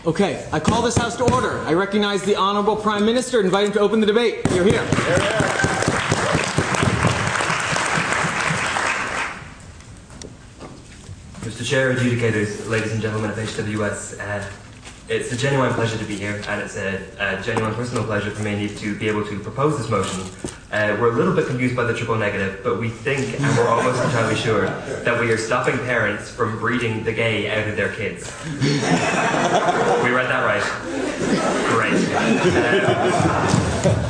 Okay, I call this House to order. I recognize the Honorable Prime Minister and invite him to open the debate. You're here. Mr. Chair, adjudicators, ladies and gentlemen of HWS, it's a genuine pleasure to be here, and it's a genuine personal pleasure for me to be able to propose this motion. We're a little bit confused by the triple negative, but we think, and we're almost entirely sure, that we are stopping parents from breeding the gay out of their kids. We read that right? Great.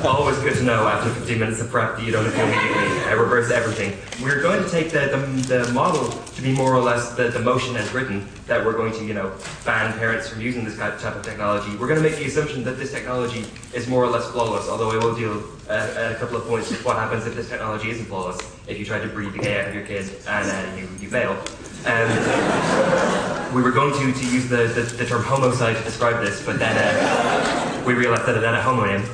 Always good to know after 15 minutes of prep that you don't appeal immediately. Reverse everything. We're going to take the model to be more or less the motion as written, that we're going to, ban parents from using this type of technology. We're going to make the assumption that this technology is more or less flawless, although I will deal at a couple of points with what happens if this technology isn't flawless, if you try to breed the gay out of your kid and you fail. We were going to use the term homicide to describe this, but then we realized that it had a homonym.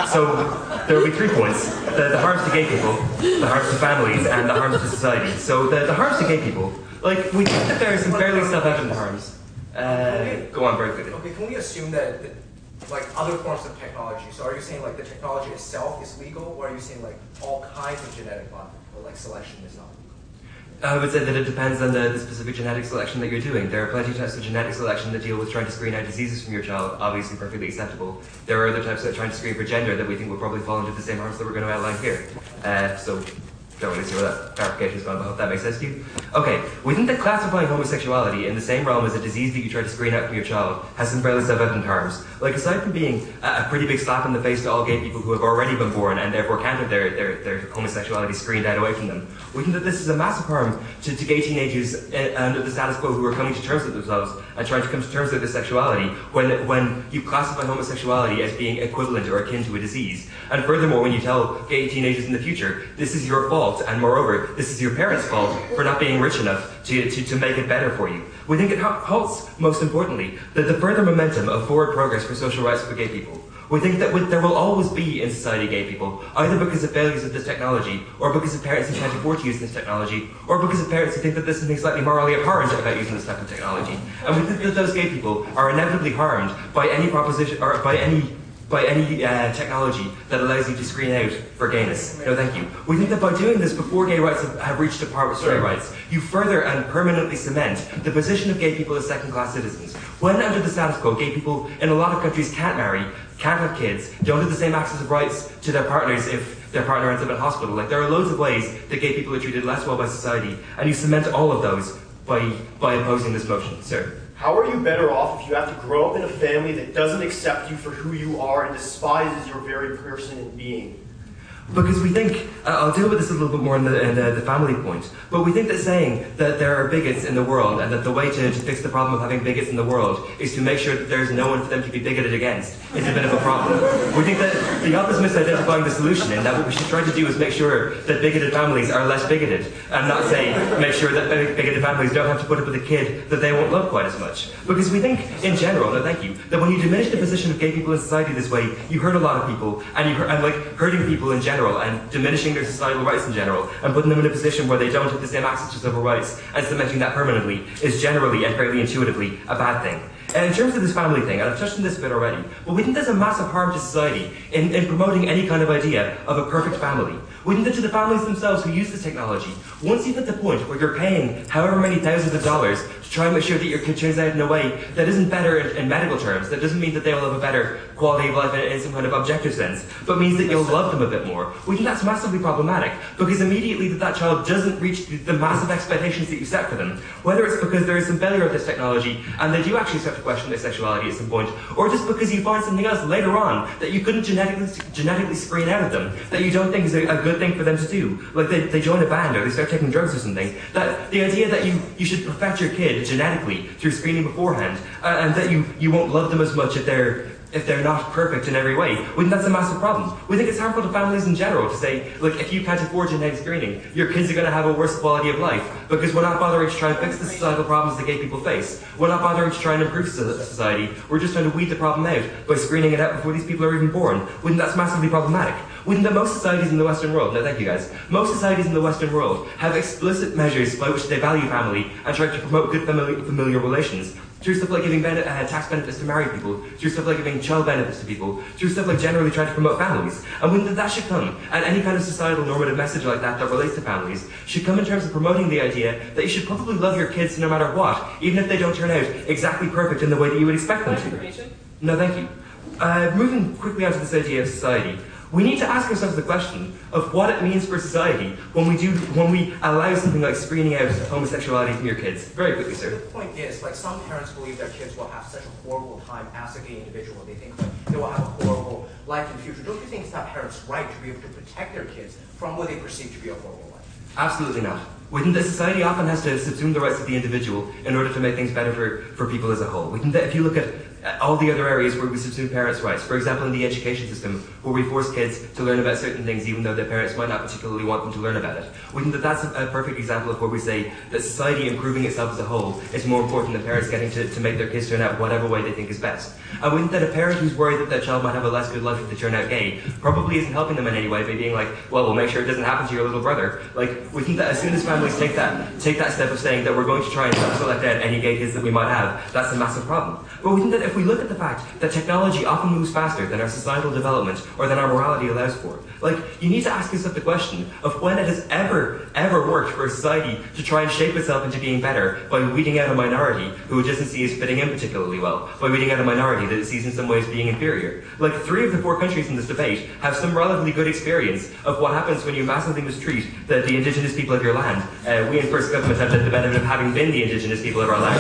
So there will be 3 points: the harms to gay people, the harms to families, and the harms to society. So the harms to gay people, we think that there are some fairly self-evident harms. Go on, very quickly. Okay, can we assume that other forms of technology? So are you saying the technology itself is legal, or are you saying all kinds of genetic selection is not legal? I would say that it depends on the specific genetic selection that you're doing. There are plenty of types of genetic selection that deal with trying to screen out diseases from your child, obviously perfectly acceptable. There are other types that are trying to screen for gender that we think will probably fall into the same harms that we're going to outline here. So don't really see where that clarification is going, but I hope that makes sense to you. Okay, we think that classifying homosexuality in the same realm as a disease that you try to screen out from your child has some fairly self-evident harms. Aside from being a pretty big slap in the face to all gay people who have already been born and therefore can't have their homosexuality screened out away from them, we think that this is a massive harm to gay teenagers under the status quo who are coming to terms with themselves and trying to come to terms with their sexuality when you classify homosexuality as being equivalent or akin to a disease. And furthermore, when you tell gay teenagers in the future, this is your fault, and moreover, this is your parents' fault for not being rich enough to make it better for you. We think it halts, most importantly, the further momentum of forward progress for social rights for gay people. We think that there will always be in society gay people, either because of failures of this technology, or because of parents who can't afford to use this technology, or because of parents who think that there's something slightly morally abhorrent about using this type of technology. And we think that those gay people are inevitably harmed by any proposition, or by any technology that allows you to screen out for gayness. No, thank you. We think that by doing this before gay rights have reached a par with straight rights, you further and permanently cement the position of gay people as second-class citizens. When under the status quo, gay people in a lot of countries can't marry, can't have kids, don't have the same access of rights to their partners if their partner ends up in hospital. There are loads of ways that gay people are treated less well by society, and you cement all of those by opposing this motion. Sir? How are you better off if you have to grow up in a family that doesn't accept you for who you are and despises your very person and being? Because we think, I'll deal with this a little bit more in the family point, but we think that saying that there are bigots in the world and that the way to fix the problem of having bigots in the world is to make sure that there's no one for them to be bigoted against is a bit of a problem. We think that the author's misidentifying the solution, and that what we should try to do is make sure that bigoted families are less bigoted, and not say, make sure that bigoted families don't have to put up with a kid that they won't love quite as much. Because we think, in general, no thank you, that when you diminish the position of gay people in society this way, you hurt a lot of people, and hurting people in general, and diminishing their societal rights in general, and putting them in a position where they don't have the same access to civil rights, and cementing that permanently, is generally and fairly intuitively a bad thing. And in terms of this family thing, and I've touched on this a bit already, but we think there's a massive harm to society in promoting any kind of idea of a perfect family. We think that to the families themselves who use this technology, once you've hit the point where you're paying however many thousands of dollars to try and make sure that your kid turns out in a way that isn't better in medical terms, that doesn't mean that they will have a better quality of life in some kind of objective sense, but means that you'll love them a bit more, we think that's massively problematic, because immediately that child doesn't reach the massive expectations that you set for them, whether it's because there is some failure of this technology and they do actually start to question their sexuality at some point, or just because you find something else later on that you couldn't genetically screen out of them, that you don't think is a good thing for them to do. They join a band or they start taking drugs or something. That the idea that you should perfect your kid genetically through screening beforehand, and that you won't love them as much if they're not perfect in every way, we think that's a massive problem. We think it's harmful to families in general to say, look, if you can't afford genetic screening, your kids are going to have a worse quality of life, because we're not bothering to try and fix the societal problems that gay people face. We're not bothering to try and improve society. We're just trying to weed the problem out by screening it out before these people are even born. We think that's massively problematic. Wouldn't that most societies in the Western world, no thank you guys, most societies in the Western world have explicit measures by which they value family and try to promote good familial relations, through stuff like giving tax benefits to married people, through stuff like giving child benefits to people, through stuff like generally trying to promote families. And wouldn't that should come, and any kind of societal normative message like that that relates to families, should come in terms of promoting the idea that you should probably love your kids no matter what, even if they don't turn out exactly perfect in the way that you would expect them to. No, thank you. Moving quickly on to this idea of society, we need to ask ourselves the question of what it means for society when we allow something like screening out homosexuality from your kids. Very quickly, sir. The point is, like, some parents believe their kids will have such a horrible time as a gay individual. They think like they will have a horrible life in the future. Don't you think it's that parents' right to be able to protect their kids from what they perceive to be a horrible life? Absolutely not. Wouldn't that society often has to subsume the rights of the individual in order to make things better for people as a whole? Wouldn't that, if you look at all the other areas where we subsume parents' rights, for example in the education system, where we force kids to learn about certain things even though their parents might not particularly want them to learn about it, wouldn't that's a perfect example of where we say that society improving itself as a whole is more important than parents getting to make their kids turn out whatever way they think is best? And wouldn't that a parent who's worried that their child might have a less good life if they turn out gay probably isn't helping them in any way by being like, well, we'll make sure it doesn't happen to your little brother. Like, we think that as soon as families take that step of saying that we're going to try and select out any gay kids that we might have, that's a massive problem. But we think that if we look at the fact that technology often moves faster than our societal development or than our morality allows for, like, you need to ask yourself the question of when it has ever worked for a society to try and shape itself into being better by weeding out a minority who it doesn't see as fitting in particularly well, by weeding out a minority that it sees in some ways being inferior. Like, 3 of the 4 countries in this debate have some relatively good experience of what happens when you massively mistreat the indigenous people of your land. We in First Government have the benefit of having been the indigenous people of our land,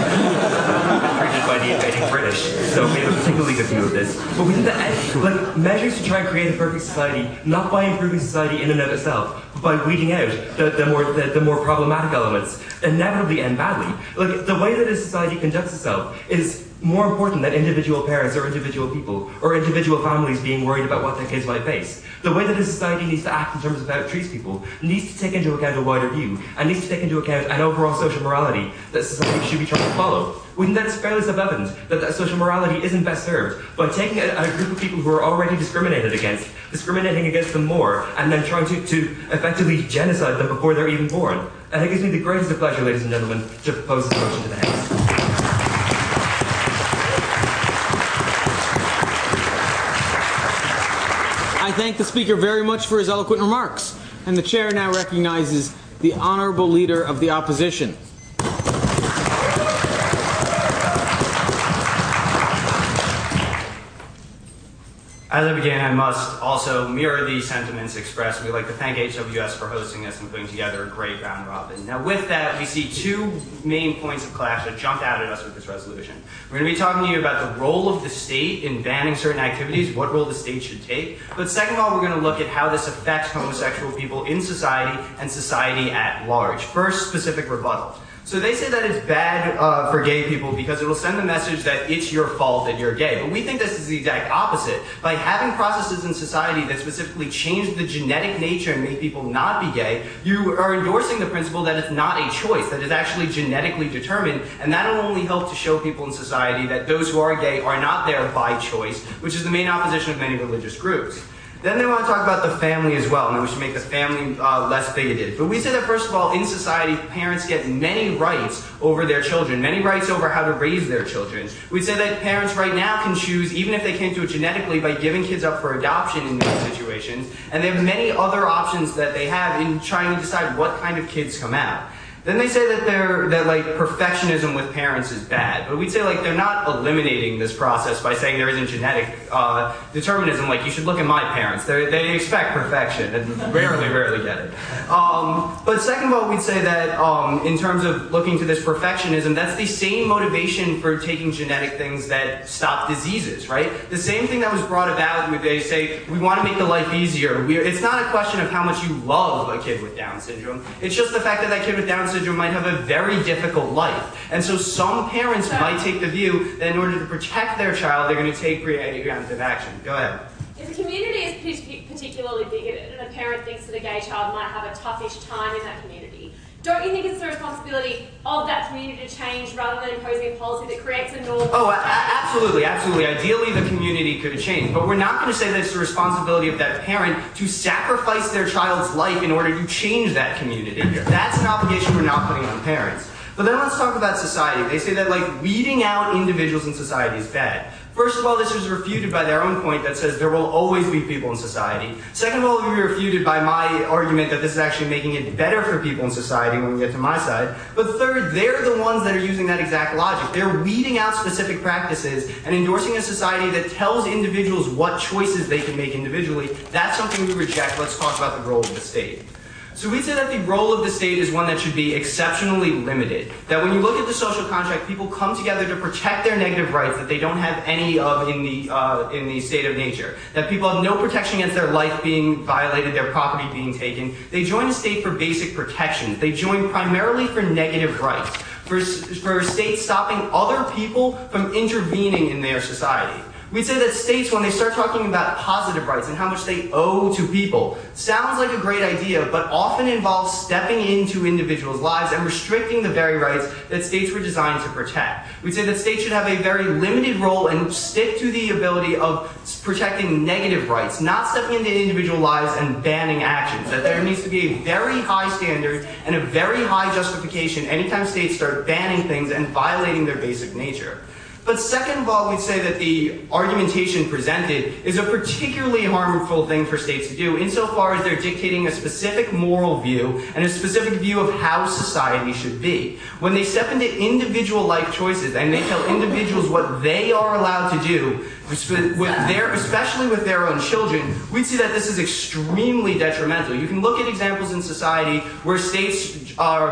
treated by the invading British, so we have a particularly good view of this. But we think that, like, measures to try and create a perfect society, not by improving society in and of itself, but by weeding out the more problematic elements, inevitably end badly. Like, the way that a society conducts itself is more important than individual parents or individual people or individual families being worried about what their kids might face. The way that a society needs to act in terms of how it treats people needs to take into account a wider view and needs to take into account an overall social morality that society should be trying to follow. We think that it's fairly self-evident that social morality isn't best served by taking a group of people who are already discriminated against, discriminating against them more, and then trying to effectively genocide them before they're even born. And it gives me the greatest of pleasure, ladies and gentlemen, to propose this motion to the House. I thank the Speaker very much for his eloquent remarks, and the Chair now recognizes the Honourable Leader of the Opposition. As I begin, I must also mirror the sentiments expressed. We'd like to thank HWS for hosting this and putting together a great round robin. Now with that, we see 2 main points of clash that jumped out at us with this resolution. We're going to be talking to you about the role of the state in banning certain activities, what role the state should take. But second of all, we're going to look at how this affects homosexual people in society and society at large. First, specific rebuttal. So they say that it's bad for gay people because it will send the message that it's your fault that you're gay. But we think this is the exact opposite. By having processes in society that specifically change the genetic nature and make people not be gay, you are endorsing the principle that it's not a choice, that it's actually genetically determined, and that will only help to show people in society that those who are gay are not there by choice, which is the main opposition of many religious groups. Then they want to talk about the family as well, and that we should make the family less bigoted. But we say that, first of all, in society, parents get many rights over their children, many rights over how to raise their children. We'd say that parents right now can choose, even if they can't do it genetically, by giving kids up for adoption in these situations. And they have many other options that they have in trying to decide what kind of kids come out. Then they say that like perfectionism with parents is bad, but we'd say like they're not eliminating this process by saying there isn't genetic determinism. Like, you should look at my parents; they expect perfection and rarely get it. But second of all, we'd say that in terms of looking to this perfectionism, that's the same motivation for taking genetic things that stop diseases, right? The same thing that was brought about when they say we want to make the life easier. It's not a question of how much you love a kid with Down syndrome. It's just the fact that that kid with Down syndrome might have a very difficult life. And so some parents might take the view that in order to protect their child, they're going to take preemptive action. Go ahead. If a community is particularly bigoted and a parent thinks that a gay child might have a toughish time in that community, Don't you think it's the responsibility of that community to change rather than imposing a policy that creates a norm? Oh, absolutely, absolutely. Ideally, the community could change, but we're not going to say that it's the responsibility of that parent to sacrifice their child's life in order to change that community. That's an obligation we're not putting on parents. But then let's talk about society. They say that, like, weeding out individuals in society is bad. First of all, this is refuted by their own point that says there will always be people in society. Second of all, it will be refuted by my argument that this is actually making it better for people in society when we get to my side. But third, they're the ones that are using that exact logic. They're weeding out specific practices and endorsing a society that tells individuals what choices they can make individually. That's something we reject. Let's talk about the role of the state. So we'd say that the role of the state is one that should be exceptionally limited. That when you look at the social contract, people come together to protect their negative rights that they don't have any of in the state of nature. That people have no protection against their life being violated, their property being taken. They join a state for basic protections. They join primarily for negative rights. For states stopping other people from intervening in their society. We'd say that states, when they start talking about positive rights and how much they owe to people, sounds like a great idea, but often involves stepping into individuals' lives and restricting the very rights that states were designed to protect. We'd say that states should have a very limited role and stick to the ability of protecting negative rights, not stepping into individual lives and banning actions. That there needs to be a very high standard and a very high justification anytime states start banning things and violating their basic nature. But second of all, we'd say that the argumentation presented is a particularly harmful thing for states to do insofar as they're dictating a specific moral view and a specific view of how society should be. When they step into individual life choices and they tell individuals what they are allowed to do, especially with their own children, we'd see that this is extremely detrimental. You can look at examples in society where states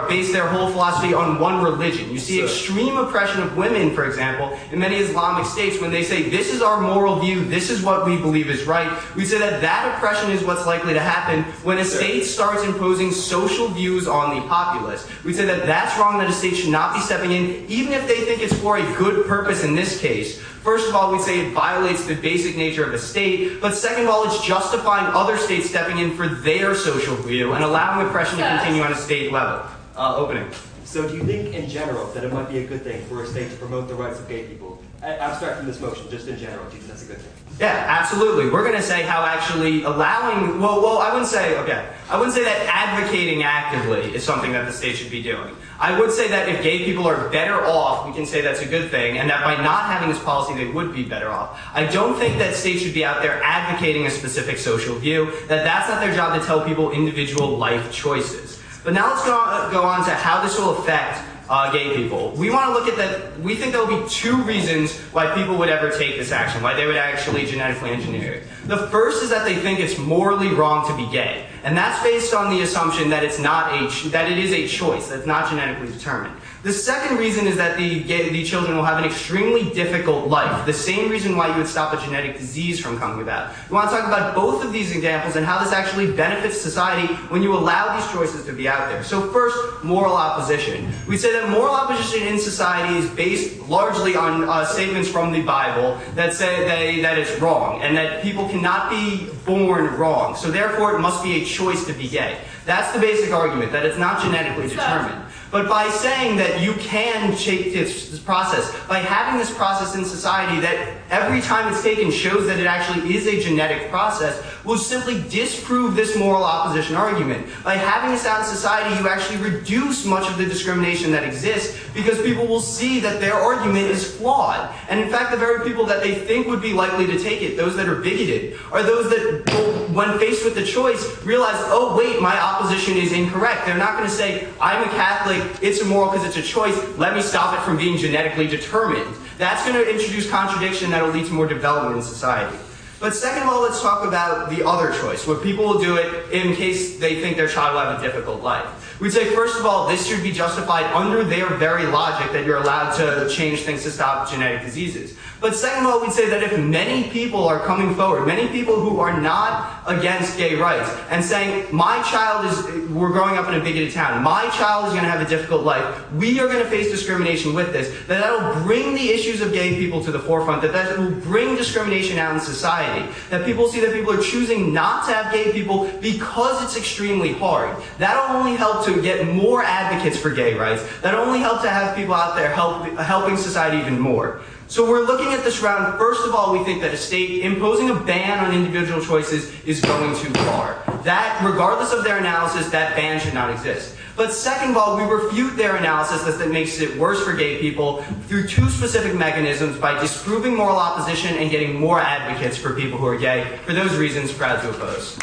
base their whole philosophy on one religion. You see extreme oppression of women, for example, in many Islamic states when they say, this is our moral view, this is what we believe is right. We say that that oppression is what's likely to happen when a state starts imposing social views on the populace. We say that that's wrong, that a state should not be stepping in, even if they think it's for a good purpose in this case. First of all, we'd say it violates the basic nature of the state, but second of all, it's justifying other states stepping in for their social view and allowing oppression to continue on a state level. Opening. So do you think in general that it might be a good thing for a state to promote the rights of gay people? Abstract from this motion, just in general, do you think that's a good thing? Yeah, absolutely. We're going to say how actually allowing, well, I wouldn't say that advocating actively is something that the state should be doing. I would say that if gay people are better off, we can say that's a good thing, and that by not having this policy, they would be better off. I don't think that states should be out there advocating a specific social view, that that's not their job to tell people individual life choices. But now let's go on to how this will affect gay people. We want to look at that. We think there will be two reasons why people would ever take this action, why they would actually genetically engineer it. The first is that they think it's morally wrong to be gay, and that's based on the assumption that that it is a choice, that's not genetically determined. The second reason is that the children will have an extremely difficult life, the same reason why you would stop a genetic disease from coming about. We want to talk about both of these examples and how this actually benefits society when you allow these choices to be out there. So first, moral opposition. We say that moral opposition in society is based largely on statements from the Bible that say that it's wrong and that people cannot be born wrong. So therefore, it must be a choice to be gay. That's the basic argument, that it's not genetically determined. But by saying that you can shape this process, by having this process in society that every time it's taken shows that it actually is a genetic process, will simply disprove this moral opposition argument. By having this out in society, you actually reduce much of the discrimination that exists because people will see that their argument is flawed. And in fact, the very people that they think would be likely to take it, those that are bigoted, are those that, when faced with the choice, realize, oh wait, my opposition is incorrect. They're not going to say, I'm a Catholic, it's immoral because it's a choice, let me stop it from being genetically determined. That's going to introduce contradiction that will lead to more development in society. But second of all, let's talk about the other choice, where people will do it in case they think their child will have a difficult life. We'd say, first of all, this should be justified under their very logic that you're allowed to change things to stop genetic diseases. But second of all, we'd say that if many people are coming forward, many people who are not against gay rights, and saying, we're growing up in a bigoted town, my child is going to have a difficult life, we are going to face discrimination with this, that will bring the issues of gay people to the forefront, that will bring discrimination out in society, that people see that people are choosing not to have gay people because it's extremely hard. That'll only help to to get more advocates for gay rights. That only help to have people out there helping society even more. So we're looking at this round. First of all, we think that a state imposing a ban on individual choices is going too far. That, regardless of their analysis, that ban should not exist. But second of all, we refute their analysis that makes it worse for gay people through two specific mechanisms: by disproving moral opposition and getting more advocates for people who are gay. For those reasons, proud to oppose.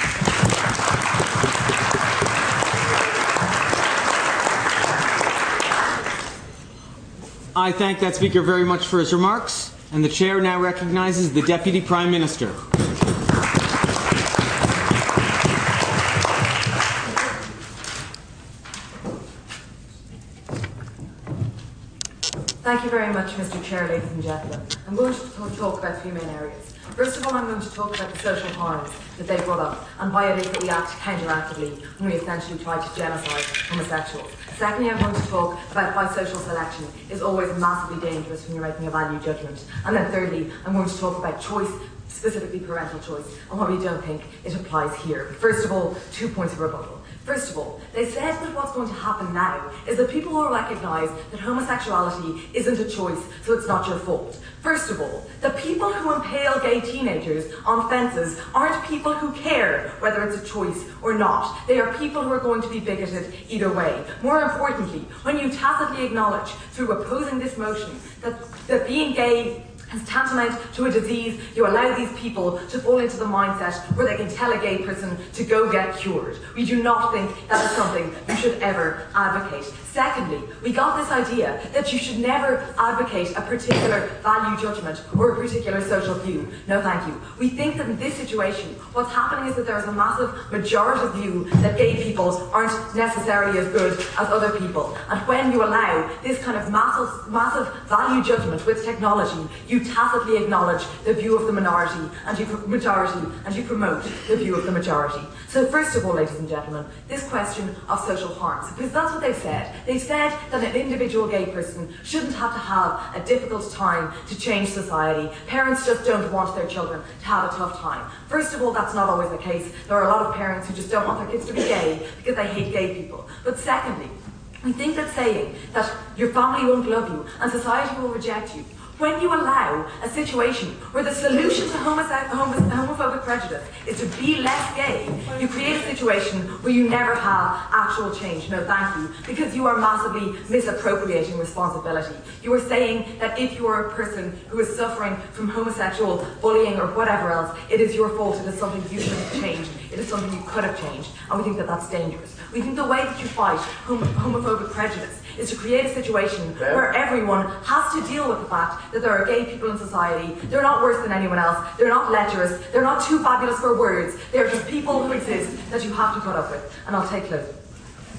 I thank that speaker very much for his remarks, and the chair now recognizes the Deputy Prime Minister. Thank you very much, Mr. Chair, ladies and gentlemen. I'm going to talk about three main areas. First of all, I'm going to talk about the social harms that they brought up and why it is that we act counteractively when we essentially try to genocide homosexuals. Secondly, I'm going to talk about why social selection is always massively dangerous when you're making a value judgment. And then thirdly, I'm going to talk about choice, specifically parental choice, and why we don't think it applies here. First of all, 2 points of rebuttal. First of all, they said that what's going to happen now is that people will recognise that homosexuality isn't a choice, so it's not your fault. First of all, the people who impale gay teenagers on fences aren't people who care whether it's a choice or not. They are people who are going to be bigoted either way. More importantly, when you tacitly acknowledge through opposing this motion that being gay is tantamount to a disease, you allow these people to fall into the mindset where they can tell a gay person to go get cured. We do not think that is something you should ever advocate. Secondly, we got this idea that you should never advocate a particular value judgment or a particular social view. No, thank you. We think that in this situation, what's happening is that there is a massive majorative view that gay people aren't necessarily as good as other people. And when you allow this kind of massive value judgment with technology, you tacitly acknowledge the view of the minority and you promote the view of the majority. So first of all, ladies and gentlemen, this question of social harms, because that's what they've said. They've said that an individual gay person shouldn't have to have a difficult time to change society. Parents just don't want their children to have a tough time. First of all, that's not always the case. There are a lot of parents who just don't want their kids to be gay because they hate gay people. But secondly, we think that saying that your family won't love you and society will reject you, when you allow a situation where the solution to homophobic prejudice is to be less gay, you create a situation where you never have actual change. No, thank you, because you are massively misappropriating responsibility. You are saying that if you are a person who is suffering from homosexual bullying or whatever else, it is your fault, it is something you should have changed, it is something you could have changed, and we think that that's dangerous. We think the way that you fight homophobic prejudice is to create a situation where everyone has to deal with the fact that there are gay people in society. They're not worse than anyone else. They're not lecherous. They're not too fabulous for words. They're just people who exist that you have to put up with. And I'll take closing.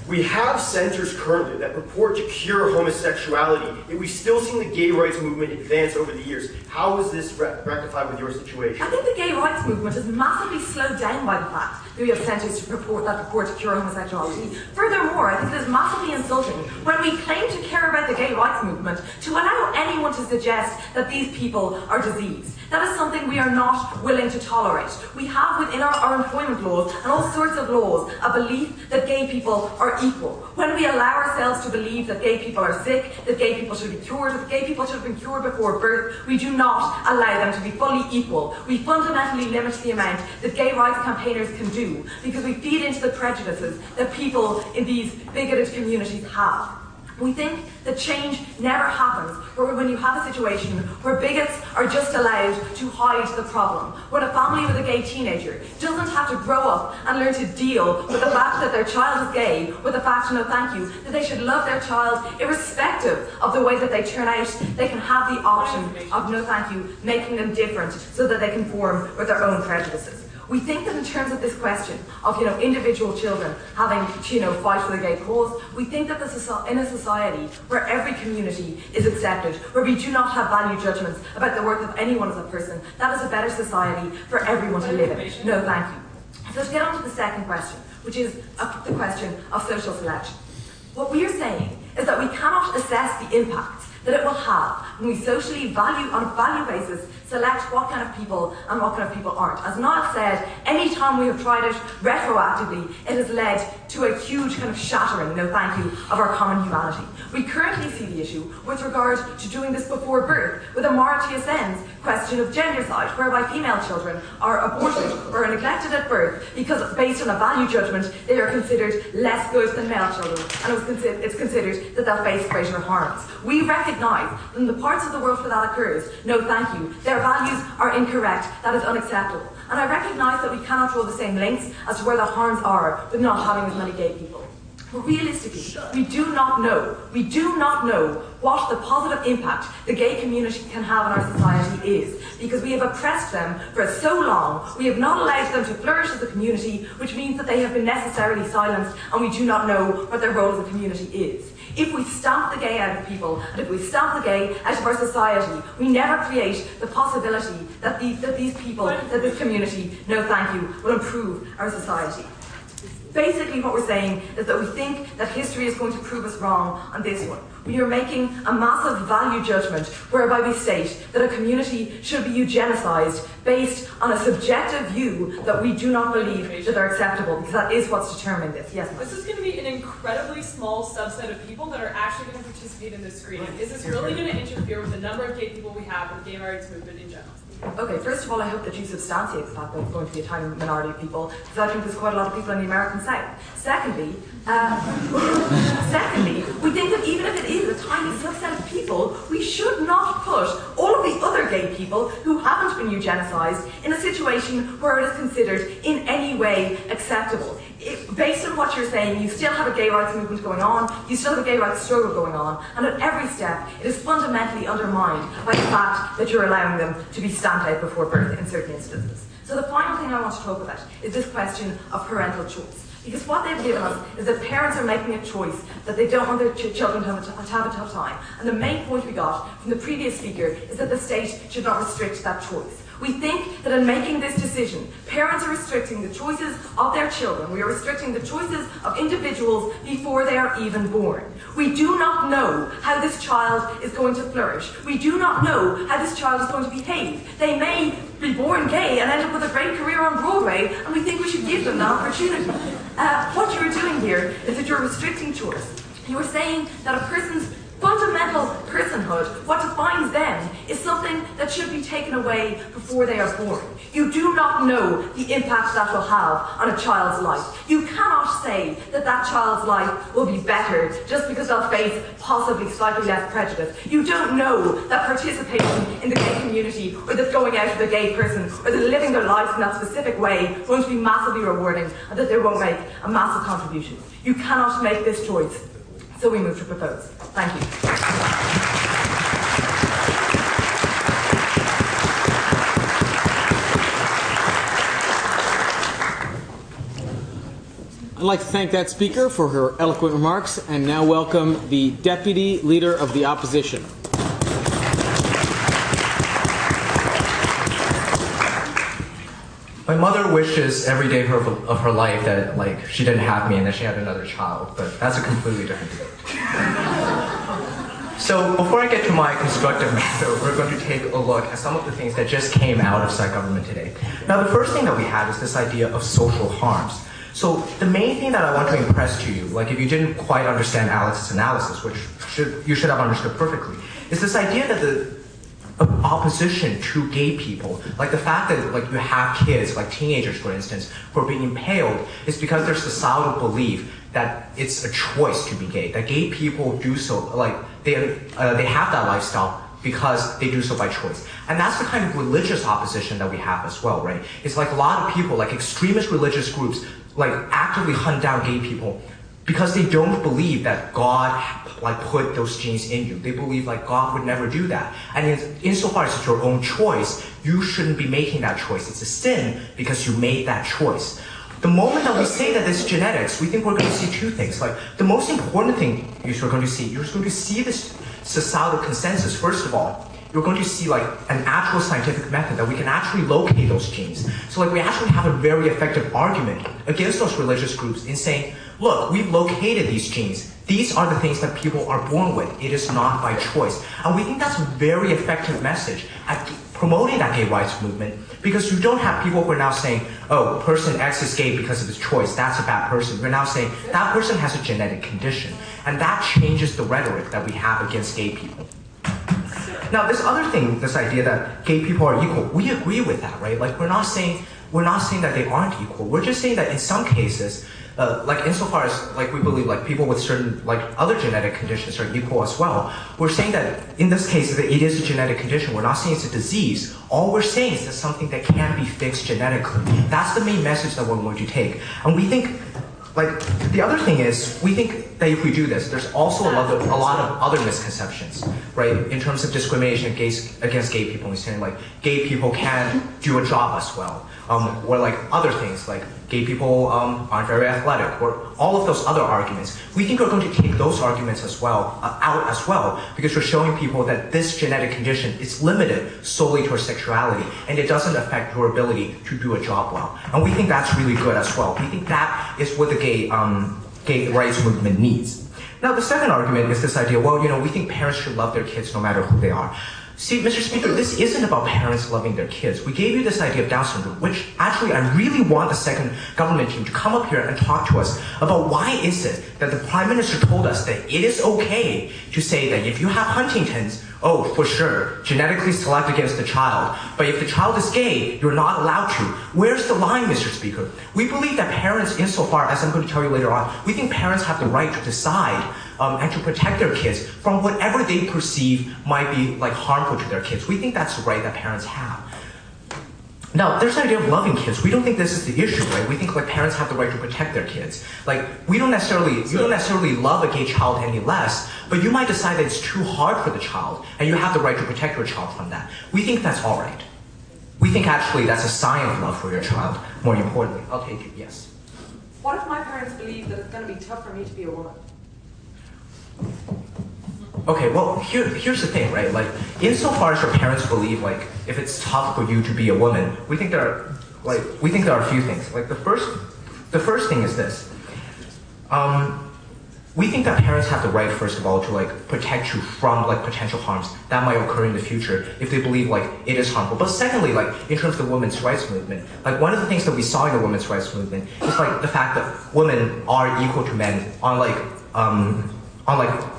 We have centers currently that purport to cure homosexuality, yet we've still seen the gay rights movement advance over the years. How is this rectified with your situation? I think the gay rights movement is massively slowed down by the fact that we have centers that purport to cure homosexuality. Furthermore, I think it is massively insulting when we claim to care about the gay rights movement to allow anyone to suggest that these people are diseased. That is something we are not willing to tolerate. We have within our employment laws and all sorts of laws a belief that gay people are equal. When we allow ourselves to believe that gay people are sick, that gay people should be cured, that gay people should have been cured before birth, we do not allow them to be fully equal. We fundamentally limit the amount that gay rights campaigners can do because we feed into the prejudices that people in these bigoted communities have. We think that change never happens when you have a situation where bigots are just allowed to hide the problem. When a family with a gay teenager doesn't have to grow up and learn to deal with the fact that their child is gay, with the fact, no thank you, that they should love their child irrespective of the way that they turn out, they can have the option of, no thank you, making them different so that they can form with their own prejudices. We think that in terms of this question of, individual children having to, fight for the gay cause, we think that in a society where every community is accepted, where we do not have value judgments about the worth of anyone as a person, that is a better society for everyone to live in. No, thank you. So to get on to the second question, which is the question of social selection. What we are saying is that we cannot assess the impacts that it will have when we socially on a value basis select what kind of people and what kind of people aren't. As Niall said, any time we have tried it retroactively, it has led to a huge kind of shattering, no thank you, of our common humanity. We currently see the issue with regard to doing this before birth, with a Amartya Sen's question of gendercide, whereby female children are aborted or are neglected at birth because, based on a value judgment, they are considered less good than male children, and it's considered that they'll face greater harms. We recognise that in the parts of the world where that occurs, no thank you, their values are incorrect, that is unacceptable. And I recognise that we cannot draw the same links as to where the harms are with not having as many gay people. But realistically, we do not know what the positive impact the gay community can have on our society is, because we have oppressed them for so long. We have not allowed them to flourish as a community, which means that they have been necessarily silenced, and we do not know what their role as a community is. If we stamp the gay out of people, and if we stamp the gay out of our society, we never create the possibility that these people, that this community, no thank you, will improve our society. Basically what we're saying is that we think that history is going to prove us wrong on this one. We are making a massive value judgment whereby we state that a community should be eugenicized based on a subjective view that we do not believe that they're acceptable, because that is what's determined this. Yes, this is going to be an incredibly small subset of people that are actually going to participate in this screening. Is this really going to interfere with the number of gay people we have in the gay rights movement in general? Okay, first of all, I hope that you substantiate the fact that it's going to be a tiny minority of people, because I think there's quite a lot of people in the American South. Secondly, we think that even if it is a tiny subset of people, we should not put all of the other gay people who haven't been eugenicized in a situation where it is considered in any way acceptable. Based on what you're saying, you still have a gay rights movement going on, you still have a gay rights struggle going on, and at every step it is fundamentally undermined by the fact that you're allowing them to be stamped out before birth in certain instances. So the final thing I want to talk about is this question of parental choice. Because what they've given us is that parents are making a choice that they don't want their children to have a tough time. And the main point we got from the previous speaker is that the state should not restrict that choice. We think that in making this decision, parents are restricting the choices of their children. We are restricting the choices of individuals before they are even born. We do not know how this child is going to flourish. We do not know how this child is going to behave. They may be born gay and end up with a great career on Broadway, and we think we should give them that opportunity. What you're doing here is that you're restricting choice. You're saying that a person's fundamental personhood, what defines them, is something that should be taken away before they are born. You do not know the impact that will have on a child's life. You cannot say that that child's life will be better just because they'll face possibly slightly less prejudice. You don't know that participation in the gay community, or that going out with a gay person, or that living their lives in that specific way won't be massively rewarding, and that they won't make a massive contribution. You cannot make this choice. So we move to propose. Thank you. I'd like to thank that speaker for her eloquent remarks, and now welcome the Deputy Leader of the Opposition. My mother wishes every day of her life that, like, she didn't have me and that she had another child, but that's a completely different thing. So before I get to my constructive method, we're going to take a look at some of the things that just came out of psych government today. Now, the first thing that we have is this idea of social harms. So the main thing that I want to impress to you, like if you didn't quite understand Alex's analysis, which you should have understood perfectly, is this idea that the opposition to gay people, like the fact that like you have kids, like teenagers for instance, who are being impaled, is because there's societal belief that it's a choice to be gay, that gay people do so, like they have that lifestyle because they do so by choice. And that's the kind of religious opposition that we have as well, right? It's like a lot of people, like extremist religious groups, like actively hunt down gay people because they don't believe that God like put those genes in you. They believe like God would never do that. And insofar as it's your own choice, you shouldn't be making that choice. It's a sin because you made that choice. The moment that we say that it's genetics, we think we're going to see two things. Like the most important thing you're going to see this societal consensus. First of all, you're going to see like an actual scientific method that we can actually locate those genes. So like we actually have a very effective argument against those religious groups in saying, look, we've located these genes. These are the things that people are born with. It is not by choice. And we think that's a very effective message at promoting that gay rights movement, because you don't have people who are now saying, oh, person X is gay because of his choice, that's a bad person. We're now saying that person has a genetic condition, and that changes the rhetoric that we have against gay people. Now, this other thing, this idea that gay people are equal, we agree with that, right? Like, we're not saying that they aren't equal. We're just saying that in some cases, like insofar as like we believe like people with certain like other genetic conditions are equal as well. We're saying that in this case that it is a genetic condition. We're not saying it's a disease. All we're saying is it's something that can be fixed genetically. That's the main message that we're going to take. And we think, like, the other thing is, we think that if we do this, there's also a lot of other misconceptions, right? In terms of discrimination against gay people, we're saying like gay people can do a job as well. Or like other things, like gay people aren't very athletic, or all of those other arguments. We think we're going to take those arguments as well, out as well, because we're showing people that this genetic condition is limited solely to our sexuality, and it doesn't affect your ability to do a job well. And we think that's really good as well. We think that is what the gay rights movement needs. Now, the second argument is this idea, well, we think parents should love their kids no matter who they are. See, Mr. Speaker, this isn't about parents loving their kids. We gave you this idea of Down syndrome, which actually I really want the second government team to come up here and talk to us about why is it that the Prime Minister told us that it is okay to say that if you have Huntington's, oh, for sure, genetically select against the child. But if the child is gay, you're not allowed to. Where's the line, Mr. Speaker? We believe that parents, insofar as I'm going to tell you later on, we think parents have the right to decide and to protect their kids from whatever they perceive might be like harmful to their kids. We think that's the right that parents have. Now, there's the idea of loving kids. We don't think this is the issue, right? We think like parents have the right to protect their kids. Like, you don't necessarily love a gay child any less, but you might decide that it's too hard for the child, and you have the right to protect your child from that. We think that's all right. We think actually that's a sign of love for your child, more importantly. I'll take it, yes. What if my parents believe that it's going to be tough for me to be a woman? Okay, well, here's the thing, right? Like, insofar as your parents believe, like, if it's tough for you to be a woman, we think there are a few things. Like, the first thing is this. We think that parents have the right, first of all, to like protect you from like potential harms that might occur in the future if they believe like it is harmful. But secondly, like in terms of the women's rights movement, like one of the things that we saw in the women's rights movement is like the fact that women are equal to men on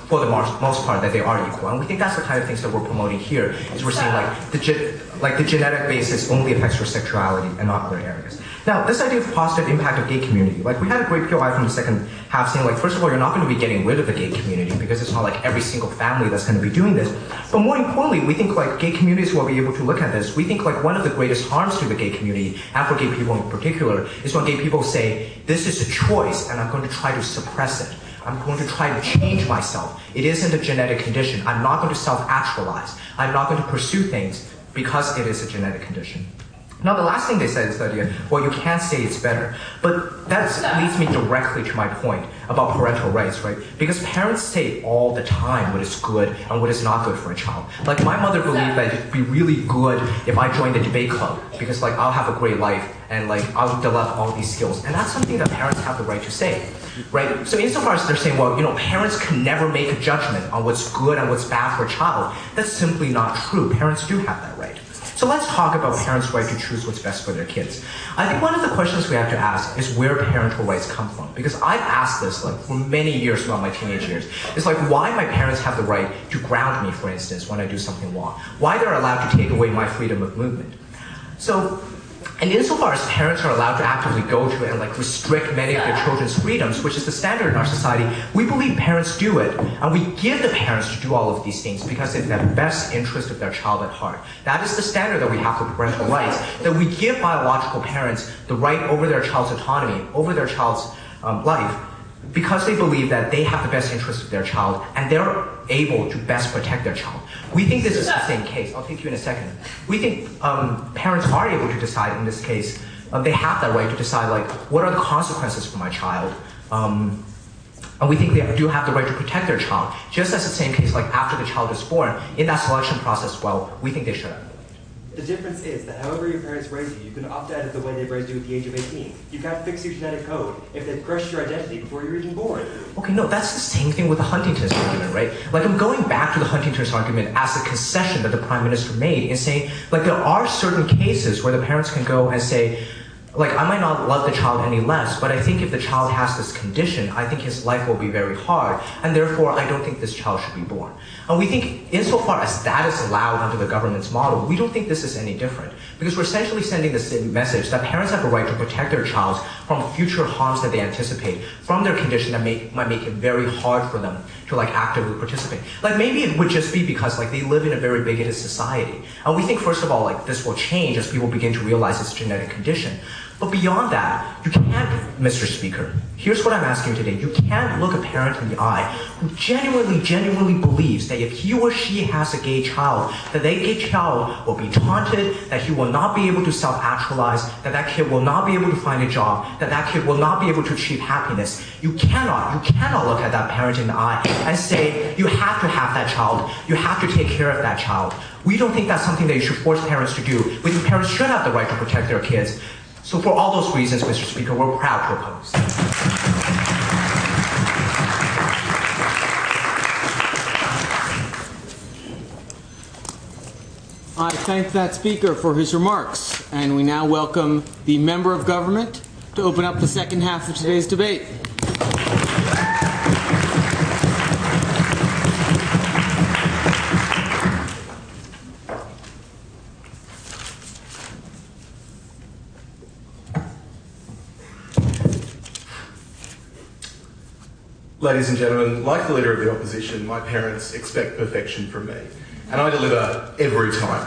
for the most part that they are equal. And we think that's the kind of things that we're promoting here, is we're saying like the genetic basis only affects your sexuality and not other areas. Now, this idea of positive impact of gay community, like we had a great POI from the second half saying like, first of all, you're not going to be getting rid of the gay community because it's not like every single family that's going to be doing this. But more importantly, we think like gay communities will be able to look at this. We think like one of the greatest harms to the gay community, and for gay people in particular, is when gay people say, this is a choice and I'm going to try to suppress it. I'm going to try to change myself. It isn't a genetic condition. I'm not going to self-actualize. I'm not going to pursue things because it is a genetic condition. Now, the last thing they said is that, well, you can't say it's better. But that leads me directly to my point about parental rights, right? Because parents say all the time what is good and what is not good for a child. Like, my mother believed that it'd be really good if I joined the debate club because, like, I'll have a great life and, like, I'll develop all these skills. And that's something that parents have the right to say, right? So insofar as they're saying, well, parents can never make a judgment on what's good and what's bad for a child, that's simply not true. Parents do have that right. So let's talk about parents' right to choose what's best for their kids. I think one of the questions we have to ask is where parental rights come from. Because I've asked this like for many years throughout my teenage years. It's like why my parents have the right to ground me, for instance, when I do something wrong. Why they're allowed to take away my freedom of movement. So, and insofar as parents are allowed to actively go to and like restrict many of their children's freedoms, which is the standard in our society, we believe parents do it, and we give the parents to do all of these things because it's the best interest of their child at heart. That is the standard that we have for parental rights, that we give biological parents the right over their child's autonomy, over their child's life, because they believe that they have the best interest of their child and they're able to best protect their child. We think this is the same case. I'll take you in a second. We think parents are able to decide in this case. They have that right to decide, like, what are the consequences for my child? And we think they do have the right to protect their child. Just as the same case, like after the child is born, in that selection process, well, we think they should have. The difference is that however your parents raise you, you can opt out of the way they raised you at the age of 18. You can't fix your genetic code if they've crushed your identity before you're even born. Okay, no, that's the same thing with the Huntington's argument, right? Like, I'm going back to the Huntington's argument as a concession that the Prime Minister made in saying, like, there are certain cases where the parents can go and say, like, I might not love the child any less, but I think if the child has this condition, I think his life will be very hard, and therefore I don't think this child should be born. And we think, insofar as that is allowed under the government's model, we don't think this is any different, because we're essentially sending the same message that parents have a right to protect their child from future harms that they anticipate from their condition that might make it very hard for them to, like, actively participate. Like, maybe it would just be because, like, they live in a very bigoted society. And we think, first of all, like, this will change as people begin to realize it's a genetic condition. But beyond that, you can't, Mr. Speaker, here's what I'm asking today. You can't look a parent in the eye who genuinely believes that if he or she has a gay child, that that gay child will be taunted, that he will not be able to self-actualize, that that kid will not be able to find a job, that that kid will not be able to achieve happiness. You cannot look at that parent in the eye and say, you have to have that child, you have to take care of that child. We don't think that's something that you should force parents to do. We think parents should have the right to protect their kids. So for all those reasons, Mr. Speaker, we're proud to oppose. I thank that speaker for his remarks, and we now welcome the member of government to open up the second half of today's debate. Ladies and gentlemen, like the Leader of the Opposition, my parents expect perfection from me. And I deliver every time.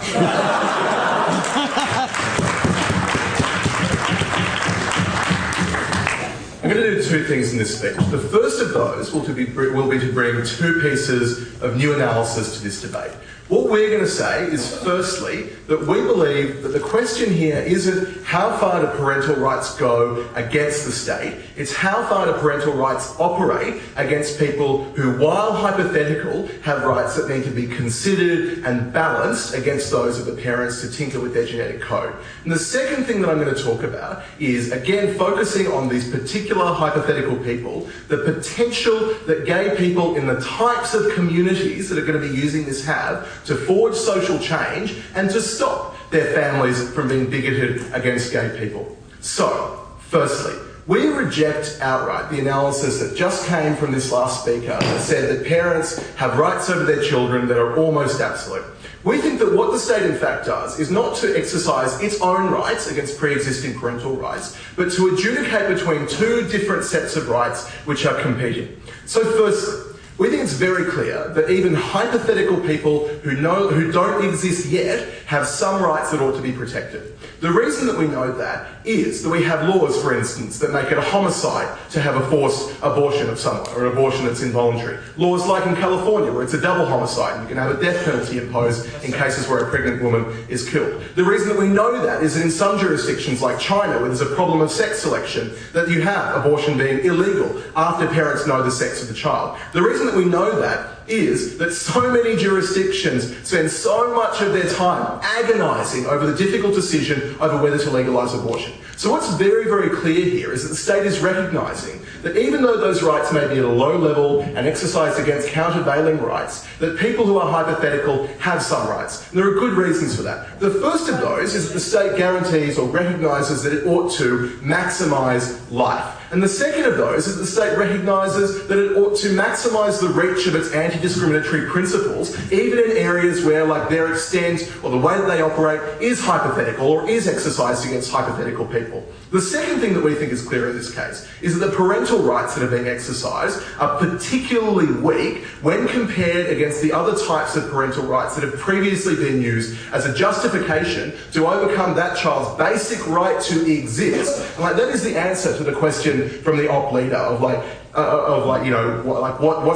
I'm going to do two things in this speech. The first of those will be to bring two pieces of new analysis to this debate. What we're going to say is, firstly, that we believe that the question here isn't how far do parental rights go against the state, it's how far do parental rights operate against people who, while hypothetical, have rights that need to be considered and balanced against those of the parents to tinker with their genetic code. And the second thing that I'm going to talk about is, again, focusing on these particular hypothetical people, the potential that gay people in the types of communities that are going to be using this have to forge social change and to stop their families from being bigoted against gay people. So, firstly, we reject outright the analysis that just came from this last speaker that said that parents have rights over their children that are almost absolute. We think that what the state in fact does is not to exercise its own rights against pre-existing parental rights, but to adjudicate between two different sets of rights which are competing. So firstly, we think it's very clear that even hypothetical people who don't exist yet have some rights that ought to be protected. The reason that we know that is that we have laws, for instance, that make it a homicide to have a forced abortion of someone, or an abortion that's involuntary. Laws like in California, where it's a double homicide, and you can have a death penalty imposed in cases where a pregnant woman is killed. The reason that we know that is that in some jurisdictions like China, where there's a problem of sex selection, that you have abortion being illegal after parents know the sex of the child. The reason that we know that is that so many jurisdictions spend so much of their time agonising over the difficult decision over whether to legalise abortion. So what's very, very clear here is that the state is recognising that even though those rights may be at a low level and exercised against countervailing rights, that people who are hypothetical have some rights. And there are good reasons for that. The first of those is that the state guarantees or recognises that it ought to maximise life. And the second of those is that the state recognises that it ought to maximise the reach of its anti-discriminatory principles, even in areas where, like, their extent or the way that they operate is hypothetical or is exercised against hypothetical people. The second thing that we think is clear in this case is that the parental rights that are being exercised are particularly weak when compared against the other types of parental rights that have previously been used as a justification to overcome that child's basic right to exist. And, like, that is the answer to the question from the op leader of what's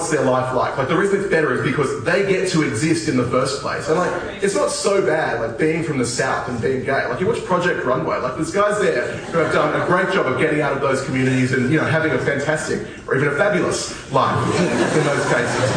their life like? Like, the reason it's better is because they get to exist in the first place. And, like, it's not so bad, like, being from the South and being gay. Like, you watch Project Runway, like, there's guys there who have done a great job of getting out of those communities and, you know, having a fantastic or even a fabulous life in those cases.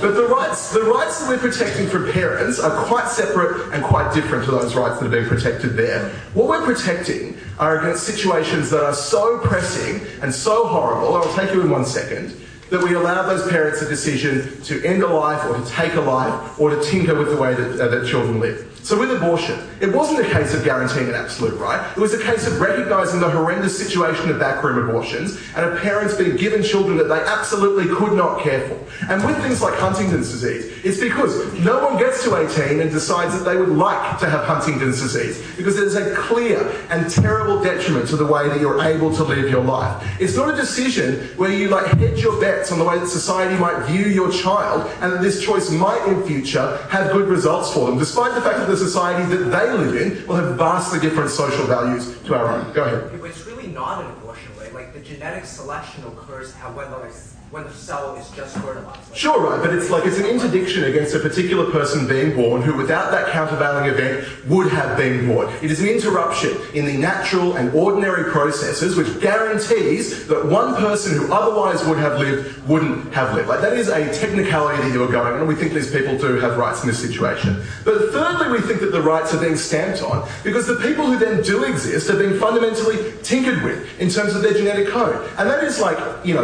But the rights because the rights that we're protecting for parents are quite separate and quite different to those rights that are being protected there. What we're protecting are against situations that are so pressing and so horrible, I'll take you in 1 second, that we allow those parents a decision to end a life or to take a life or to tinker with the way that children live. So with abortion, it wasn't a case of guaranteeing an absolute right. It was a case of recognising the horrendous situation of backroom abortions and of parents being given children that they absolutely could not care for. And with things like Huntington's disease, it's because no one gets to 18 and decides that they would like to have Huntington's disease, because there's a clear and terrible detriment to the way that you're able to live your life. It's not a decision where you hedge your bets on the way that society might view your child and that this choice might in future have good results for them, despite the fact that the society that they live in will have vastly different social values to our own. Go ahead. But it's really not an abortion, right? Like the genetic selection occurs when the cell is just fertilized. Sure, right, but it's an interdiction against a particular person being born who, without that countervailing event, would have been born. It is an interruption in the natural and ordinary processes which guarantees that one person who otherwise would have lived wouldn't have lived. That is a technicality that you're going on, and we think these people do have rights in this situation. But thirdly, we think that the rights are being stamped on because the people who then do exist are being fundamentally tinkered with in terms of their genetic code. And that is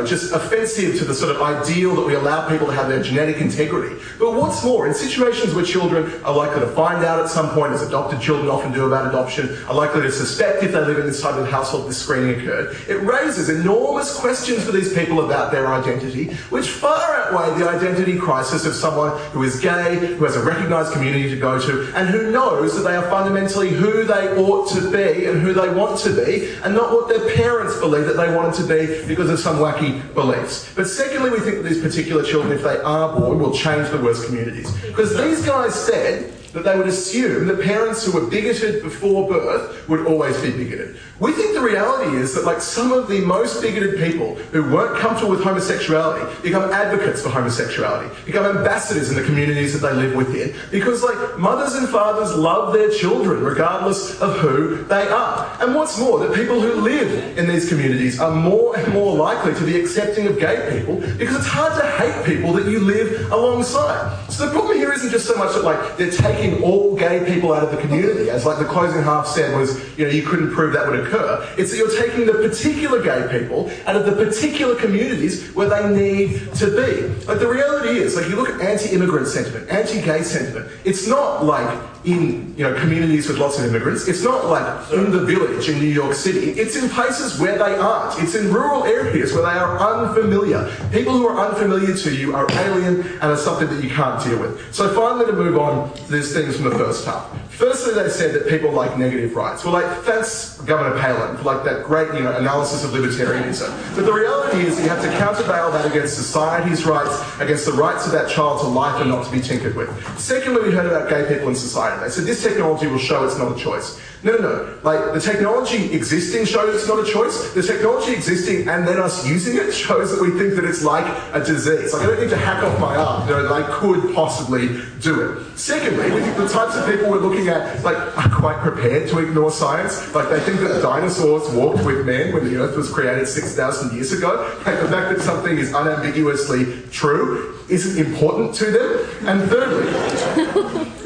just offensive to the sort of ideal that we allow people to have their genetic integrity. But what's more, in situations where children are likely to find out at some point, as adopted children often do about adoption, are likely to suspect if they live in this type of household this screening occurred, it raises enormous questions for these people about their identity, which far outweigh the identity crisis of someone who is gay, who has a recognised community to go to, and who knows that they are fundamentally who they ought to be and who they want to be, and not what their parents believe that they wanted to be because of some wacky beliefs. But secondly, we think that these particular children, if they are born, will change the worst communities. Because these guys said that they would assume that parents who were bigoted before birth would always be bigoted. We think the reality is that some of the most bigoted people who weren't comfortable with homosexuality become advocates for homosexuality, become ambassadors in the communities that they live within, because mothers and fathers love their children regardless of who they are. And what's more, that people who live in these communities are more and more likely to be accepting of gay people, because it's hard to hate people that you live alongside. So the problem here isn't just so much that they're taking all gay people out of the community, as the closing half said was, you couldn't prove that would occur. It's that you're taking the particular gay people out of the particular communities where they need to be. The reality is, you look at anti-immigrant sentiment, anti-gay sentiment, it's not in communities with lots of immigrants. It's not in the village in New York City. It's in places where they aren't. It's in rural areas where they are unfamiliar. People who are unfamiliar to you are alien and are something that you can't deal with. So finally, to move on to these things from the first half. Firstly, they said that people like negative rights. Well, thanks Governor Palin for that great analysis of libertarianism. But the reality is you have to countervail that against society's rights, against the rights of that child to life and not to be tinkered with. Secondly, we heard about gay people in society. They said this technology will show it's not a choice. No. The technology existing shows it's not a choice. The technology existing and then us using it shows that we think that it's like a disease. I don't need to hack off my arm. They could possibly do it. Secondly, we think the types of people we're looking at are quite prepared to ignore science. They think that dinosaurs walked with men when the Earth was created 6,000 years ago. The fact that something is unambiguously true isn't important to them.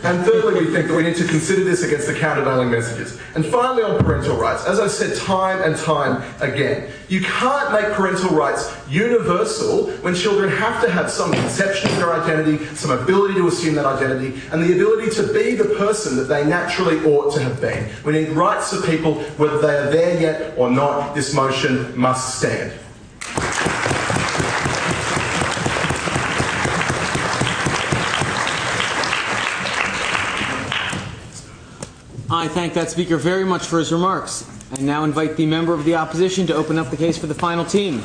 And thirdly, we think that we need to consider this against the countervailing messages. And finally, on parental rights, as I've said time and time again, you can't make parental rights universal when children have to have some conception of their identity, some ability to assume that identity, and the ability to be the person that they naturally ought to have been. We need rights for people, whether they are there yet or not. This motion must stand. I thank that speaker very much for his remarks, and now invite the member of the opposition to open up the case for the final team.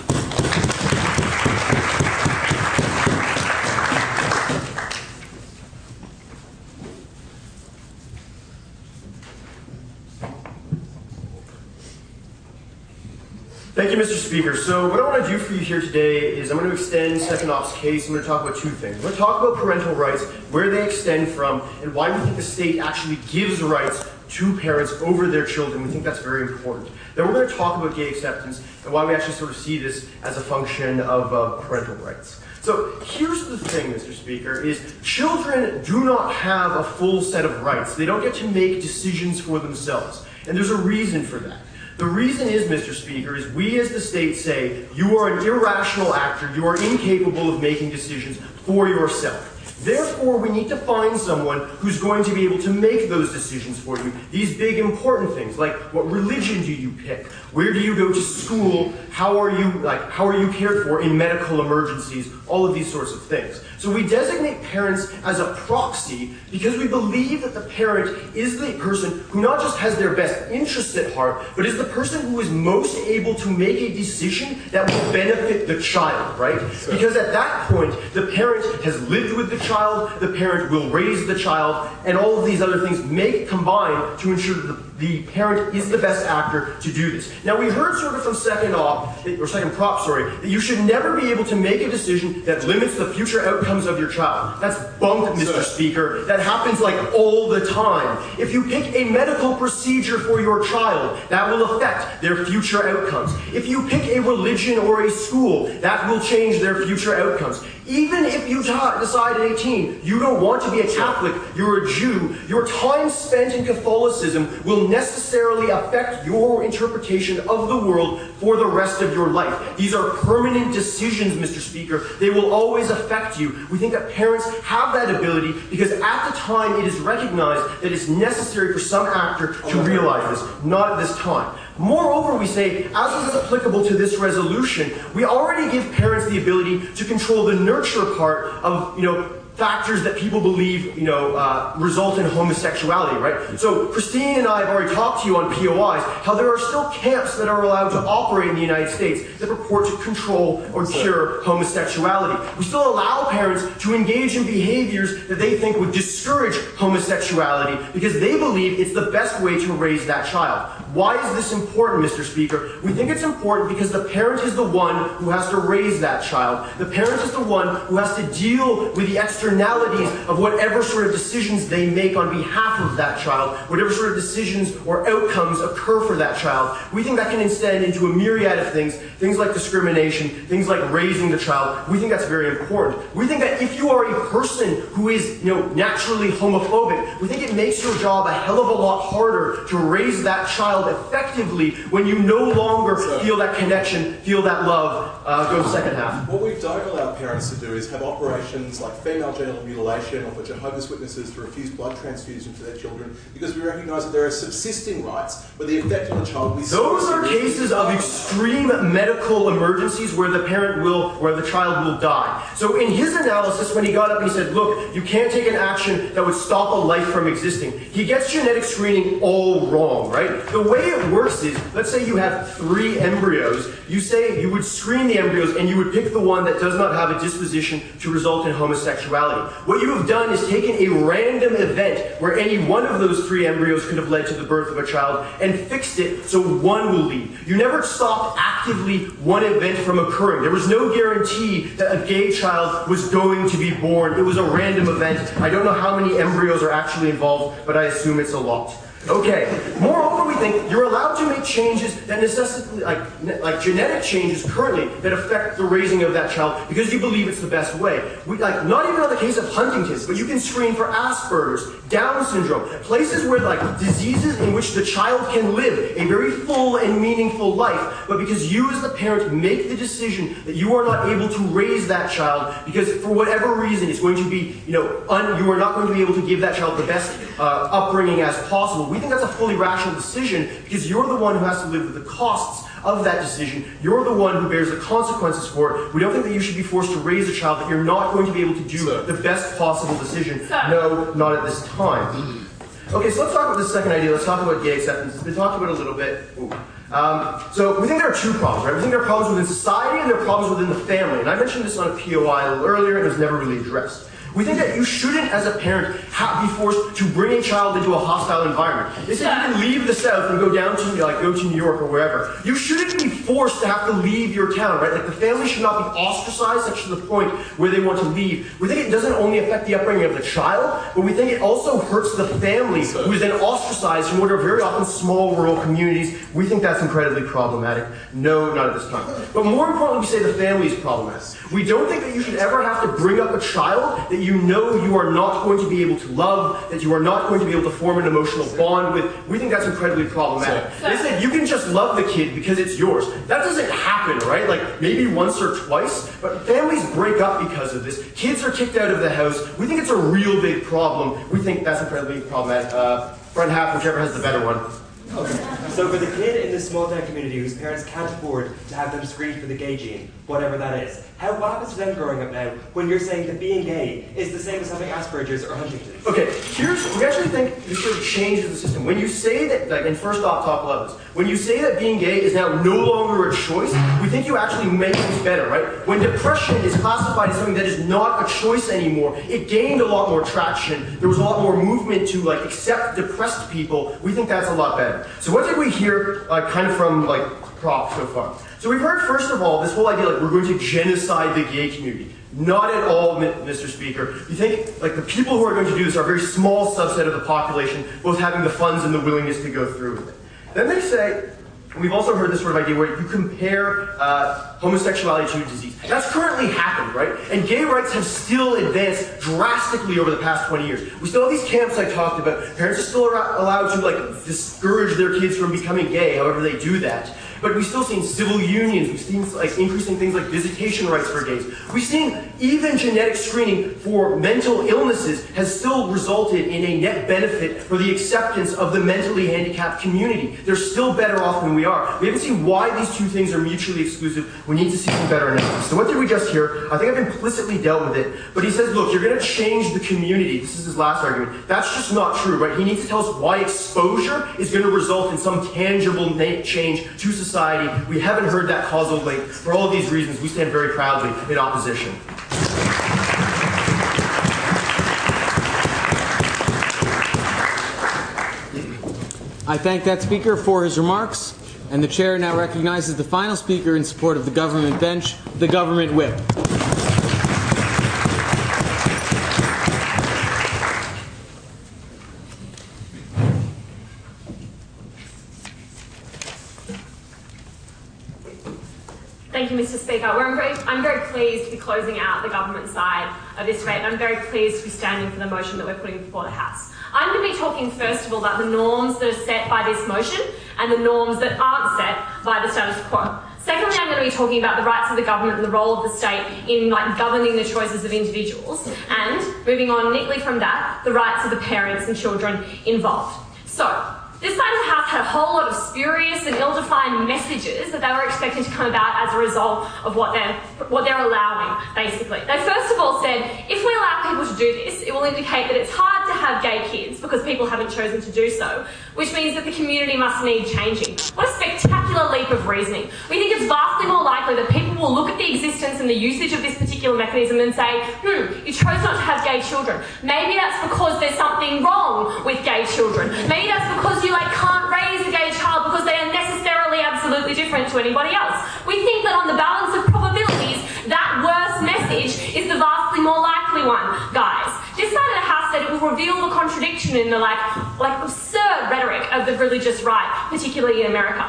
Thank you, Mr. Speaker. So what I want to do for you here today is I'm going to extend Second Op's case. I'm going to talk about two things. I'm going to talk about parental rights, where they extend from, and why we think the state actually gives rights to parents over their children. We think that's very important. Then we're going to talk about gay acceptance and why we actually sort of see this as a function of parental rights. So here's the thing, Mr. Speaker, is children do not have a full set of rights. They don't get to make decisions for themselves. And there's a reason for that. The reason is, Mr. Speaker, is we as the state say, you are an irrational actor, you are incapable of making decisions for yourself. Therefore, we need to find someone who's going to be able to make those decisions for you. These big important things, like what religion do you pick? Where do you go to school? How are you cared for in medical emergencies? All of these sorts of things. So we designate parents as a proxy because we believe that the parent is the person who not just has their best interests at heart, but is the person who is most able to make a decision that will benefit the child, right? Because at that point, the parent has lived with the child, the parent will raise the child, and all of these other things may combine to ensure that the parent is the best actor to do this. Now, we heard sort of from second prop, that you should never be able to make a decision that limits the future outcomes of your child. That's bunk, Mr. Speaker. That happens like all the time. If you pick a medical procedure for your child, that will affect their future outcomes. If you pick a religion or a school, that will change their future outcomes. Even if you decide at 18 you don't want to be a Catholic, you're a Jew, your time spent in Catholicism will necessarily affect your interpretation of the world for the rest of your life. These are permanent decisions, Mr. Speaker. They will always affect you. We think that parents have that ability because at the time it is recognized that it's necessary for some actor to realize this, not at this time. Moreover, we say, as is applicable to this resolution, we already give parents the ability to control the nurture part of, factors that people believe, result in homosexuality, right? So Christine and I have already talked to you on POIs, how there are still camps that are allowed to operate in the United States that purport to control or cure homosexuality. We still allow parents to engage in behaviors that they think would discourage homosexuality because they believe it's the best way to raise that child. Why is this important, Mr. Speaker? We think it's important because the parent is the one who has to raise that child. The parent is the one who has to deal with the externalities of whatever sort of decisions they make on behalf of that child, whatever sort of decisions or outcomes occur for that child. We think that can extend into a myriad of things like discrimination, things like raising the child. We think that's very important. We think that if you are a person who is, naturally homophobic, we think it makes your job a hell of a lot harder to raise that child effectively when you no longer feel that connection, feel that love. Go second half. What we don't allow parents to do is have operations like female genital mutilation or for Jehovah's Witnesses to refuse blood transfusion to their children because we recognise that there are subsisting rights where the effect on a child will be... Those are cases of extreme medical emergencies where the child will die. So in his analysis, when he got up and he said, look, you can't take an action that would stop a life from existing, he gets genetic screening all wrong, right? The way it works is, let's say you have 3 embryos, you say you would screen the embryos and you would pick the one that does not have a disposition to result in homosexuality. What you have done is taken a random event where any one of those 3 embryos could have led to the birth of a child and fixed it so one will lead. You never stopped actively one event from occurring. There was no guarantee that a gay child was going to be born. It was a random event. I don't know how many embryos are actually involved, but I assume it's a lot. Okay. Moreover, we think you're allowed to make changes that necessitate, like genetic changes currently that affect the raising of that child because you believe it's the best way. Not even on the case of Huntington's, but you can screen for Asperger's, Down syndrome, places where diseases in which the child can live a very full and meaningful life, but because you as the parent make the decision that you are not able to raise that child because for whatever reason it's going to be, you are not going to be able to give that child the best upbringing as possible. We think that's a fully rational decision because you're the one who has to live with the costs of that decision. You're the one who bears the consequences for it. We don't think that you should be forced to raise a child that you're not going to be able to do the best possible decision. No, not at this time. Okay, so let's talk about this second idea. Let's talk about gay acceptance. It's been talked about a little bit. So we think there are 2 problems, right? We think there are problems within society and there are problems within the family. And I mentioned this on a POI a little earlier and it was never really addressed. We think that you shouldn't, as a parent, be forced to bring a child into a hostile environment. They say you can leave the South and go down to, go to New York or wherever. You shouldn't be forced to have to leave your town, right? Like, the family should not be ostracized such to the point where they want to leave. We think it doesn't only affect the upbringing of the child, but we think it also hurts the family, who is then ostracized from what are very often small rural communities. We think that's incredibly problematic. No, not at this time. But more importantly, we say the family is problematic. We don't think that you should ever have to bring up a child that you know you are not going to be able to love, that you are not going to be able to form an emotional bond with. We think that's incredibly problematic. They said you can just love the kid because it's yours. That doesn't happen, right? Like, maybe once or twice, but families break up because of this. Kids are kicked out of the house. We think it's a real big problem. We think that's incredibly problematic. Front half, whichever has the better one. Okay. So for the kid in the small town community whose parents can't afford to have them screened for the gay gene, whatever that is, what happens to them growing up now when you're saying that being gay is the same as having Asperger's or Huntington's? Okay, we actually think this sort of changes the system. When you say that, like in first off top levels, when you say that being gay is now no longer a choice, we think you actually make things better, right? When depression is classified as something that is not a choice anymore, it gained a lot more traction. There was a lot more movement to accept depressed people. We think that's a lot better. So what did we hear kind of from Prop so far? So we've heard, first of all, this whole idea we're going to genocide the gay community. Not at all, Mr. Speaker. You think the people who are going to do this are a very small subset of the population, both having the funds and the willingness to go through with it. Then they say, we've also heard this sort of idea where you compare homosexuality to disease. That's currently happened, right? And gay rights have still advanced drastically over the past 20 years. We still have these camps I talked about. Parents are still allowed to discourage their kids from becoming gay, however they do that. But we've still seen civil unions, we've seen increasing things like visitation rights for gays. We've seen even genetic screening for mental illnesses has still resulted in a net benefit for the acceptance of the mentally handicapped community. They're still better off than we are. We haven't seen why these two things are mutually exclusive. We need to see some better analysis. So what did we just hear? I think I've implicitly dealt with it. But he says, look, you're going to change the community. This is his last argument. That's just not true, right? He needs to tell us why exposure is going to result in some tangible change to society. We haven't heard that causal link. For all of these reasons, we stand very proudly in opposition. I thank that speaker for his remarks, and the chair now recognizes the final speaker in support of the government bench, the government whip. Thank you, Mr. Speaker. I'm very pleased to be closing out the government side of this debate, and I'm very pleased to be standing for the motion that we're putting before the House. I'm going to be talking first of all about the norms that are set by this motion and the norms that aren't set by the status quo. Secondly, I'm going to be talking about the rights of the government and the role of the state in governing the choices of individuals, and moving on neatly from that, the rights of the parents and children involved. So, this side of the House had a whole lot of spurious and ill-defined messages that they were expecting to come about as a result of what they're allowing, basically. They first of all said, if we allow people to do this, it will indicate that it's hard to have gay kids because people haven't chosen to do so, which means that the community must need changing. What a spectacular leap of reasoning. We think it's vastly more likely that people will look at the existence and the usage of this particular mechanism and say, you chose not to have gay children. Maybe that's because there's something wrong with gay children. Maybe that's because you can't raise a gay child because they are necessarily absolutely different to anybody else. We think that on the balance of probabilities, that worst message is the vastly more likely one, guys. This side of the House said it will reveal the contradiction in the absurd rhetoric of the religious right, particularly in America.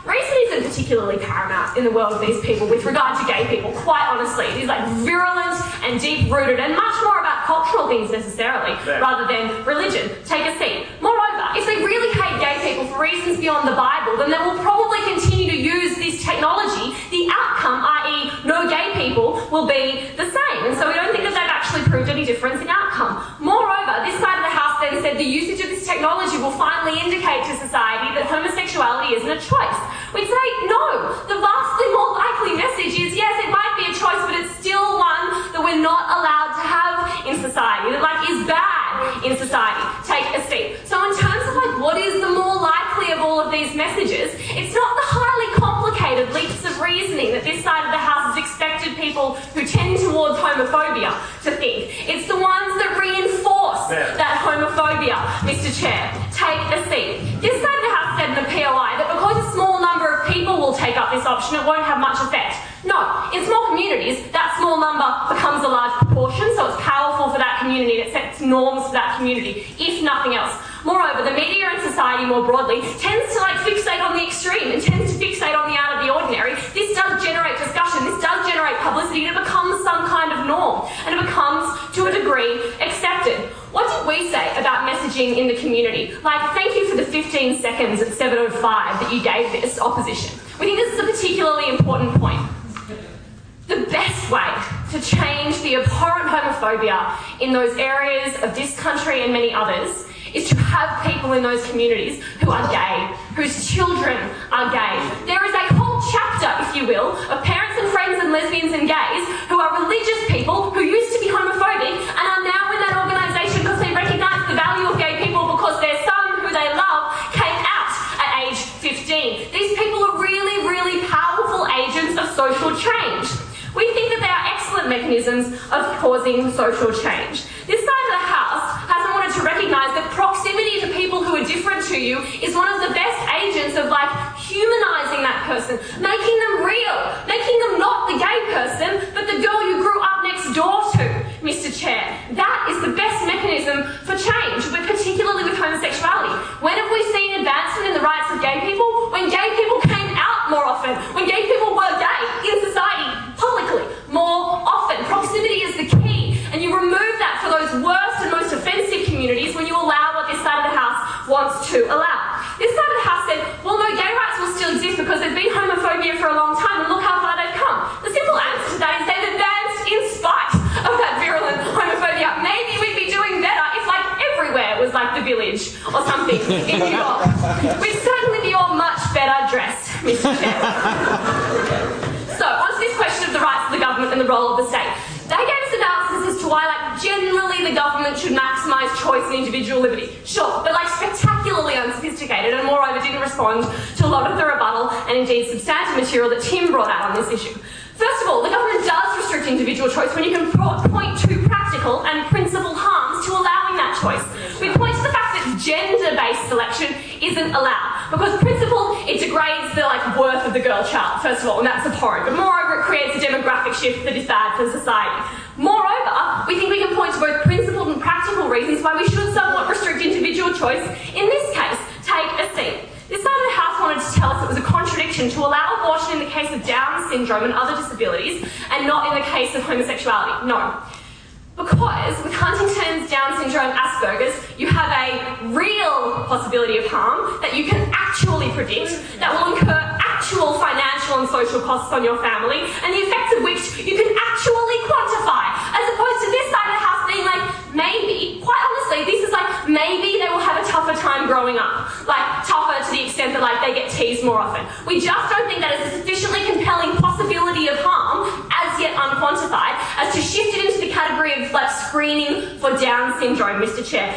Reason isn't particularly paramount in the world of these people with regard to gay people, quite honestly. It is virulent and deep-rooted and much more about cultural things necessarily, rather than religion. Take a seat. Moreover, if they really hate gay people for reasons beyond the Bible, then they will probably continue to use this technology. The outcome, i.e. no gay people, will be the same. And so we don't think that they've actually proved any difference in outcome. Moreover, this side of the House then said the usage of this technology will finally indicate to society that homosexuality isn't a choice. We'd say, no, the vastly more likely message is, yes, it might be a choice, but it's still one that we're not allowed to have in society, that is bad in society. Take a seat. So in terms of what is the more likely of all of these messages, it's not the highly complicated leaps of reasoning that this side of the House has expected people who tend towards homophobia to think. It's the it won't have much effect. No, in small communities, that small number becomes a large proportion, so it's powerful for that community, it sets norms for that community, if nothing else. Moreover, the media and society more broadly tends to fixate on the extreme and tends to fixate on the out of the ordinary. This does generate discussion, this does generate publicity, and it becomes some kind of norm, and it becomes, to a degree, accepted. What did we say about messaging in the community? Thank you for the 15 seconds at 7:05 that you gave this opposition. We think this is a particularly important point. The best way to change the abhorrent homophobia in those areas of this country and many others is to have people in those communities who are gay, whose children are gay. There is a whole chapter, if you will, of parents and friends and lesbians and gays who are religious people who used to be homophobic and are now in that organisation because they recognise the value of gay people because their son, who they love, came out at age 15. These people are really, really powerful agents of social change. We think that they are excellent mechanisms of causing social change. This side of the House hasn't wanted to recognise that proximity to people who are different to you is one of the best agents of humanising that person, making them real, making them not the gay person, but the girl you grew up next door to, Mr. Chair. That is the best mechanism for change, but particularly with homosexuality. When have we seen advancement in the rights of gay people? When gay people came out more often, when gay people were gay in society, publicly, more often. Proximity is the key, and you remove that for those worst and most offensive communities when you allow what this side of the House wants to allow. This side of the House said, well, no, gay rights will still exist because there's been homophobia for a long time, and look how far they've come. The simple answer to that is they've advanced in spite of that virulent homophobia. Maybe we'd be doing better if everywhere was like The Village or something in New York. We'd certainly be all much better dressed, Mr. Chair. So, on to this question of the rights of the government and the role of the state. They gave us analysis as to why, generally the government should maximise choice and individual liberty. Sure, but spectacularly unsophisticated, and moreover didn't respond to a lot of the rebuttal and indeed substantive material that Tim brought out on this issue. First of all, the government does restrict individual choice when you can point to practical and principled harms to allowing that choice. We point to the fact that gender-based selection isn't allowed, because principle, it degrades the worth of the girl child, first of all, and that's abhorrent. But moreover, it creates a demographic shift that is bad for society. Moreover, we think we can point to both principled and practical reasons why we should somewhat restrict individual choice. In this case, take a seat. This side of the House wanted to tell us it was a contradiction to allow abortion in the case of Down syndrome and other disabilities, and not in the case of homosexuality. No. Because with Huntington's, Down syndrome, Asperger's, you have a real possibility of harm that you can actually predict, that will incur actual financial and social costs on your family, and the effects of which you can actually quantify, as opposed to this side of the House being maybe, quite honestly, this is maybe they will have a tougher time growing up. Tougher to the extent that they get teased more often. We just don't think that is a sufficiently compelling possibility of harm, as yet unquantified, as to shift it into the category of screening for Down syndrome, Mr. Chair.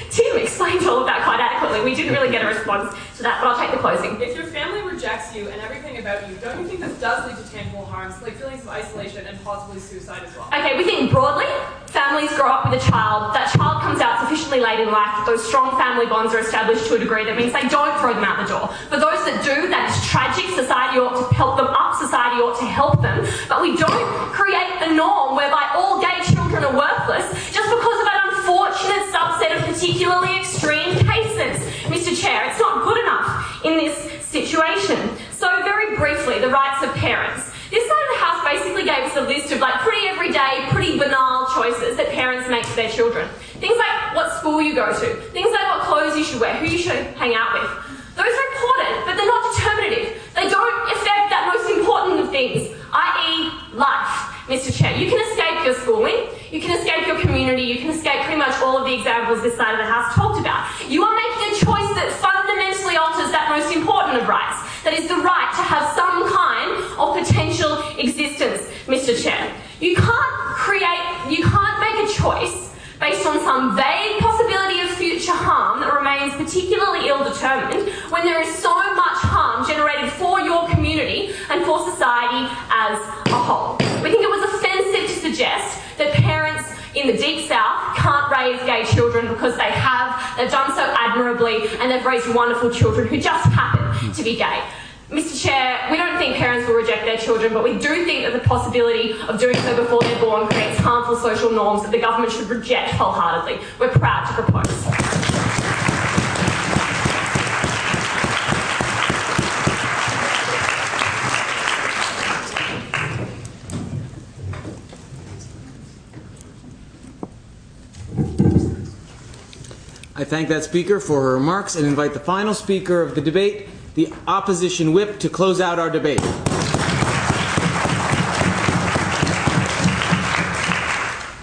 Tim explained all of that quite adequately. We didn't really get a response to that, but I'll take the closing. If your family rejects you and everything about you, don't you think this does lead to tangible harms, like feelings of isolation and possibly suicide as well? Okay, we think broadly, families grow up with a child, that child comes out sufficiently late in life that those strong family bonds are established to a degree that means they don't throw them out the door. For those that do, that is tragic. Society ought to help them up, society ought to help them, but we don't create a norm whereby all gay children are worthless just because of an unfortunate subset of particularly extreme cases. Mr. Chair, it's not good enough in this situation. So very briefly, the rights of parents. This side of the House basically gave us a list of pretty everyday, pretty banal choices that parents make for their children. Things like what school you go to, things like what clothes you should wear, who you should hang out with. Those are important, but they're not determinative. They don't affect that most important of things, i.e. life. Mr. Chair, you can escape your schooling, you can escape your community, you can escape pretty much all of the examples this side of the House talked about. You are making a choice that fundamentally alters that most important of rights. That is the right to have some kind of potential existence, Mr. Chair. You can't make a choice based on some vague possibility of future harm that remains particularly ill-determined when there is so much harm generated for your community and for society as a whole. We think it was offensive to suggest that parents in the Deep South can't raise gay children because they've done so admirably, and they've raised wonderful children who just happen to be gay. Mr. Chair, we don't think parents will reject their children, but we do think that the possibility of doing so before they're born creates harmful social norms that the government should reject wholeheartedly. We're proud to propose. I thank that speaker for her remarks and invite the final speaker of the debate, the opposition whip, to close out our debate.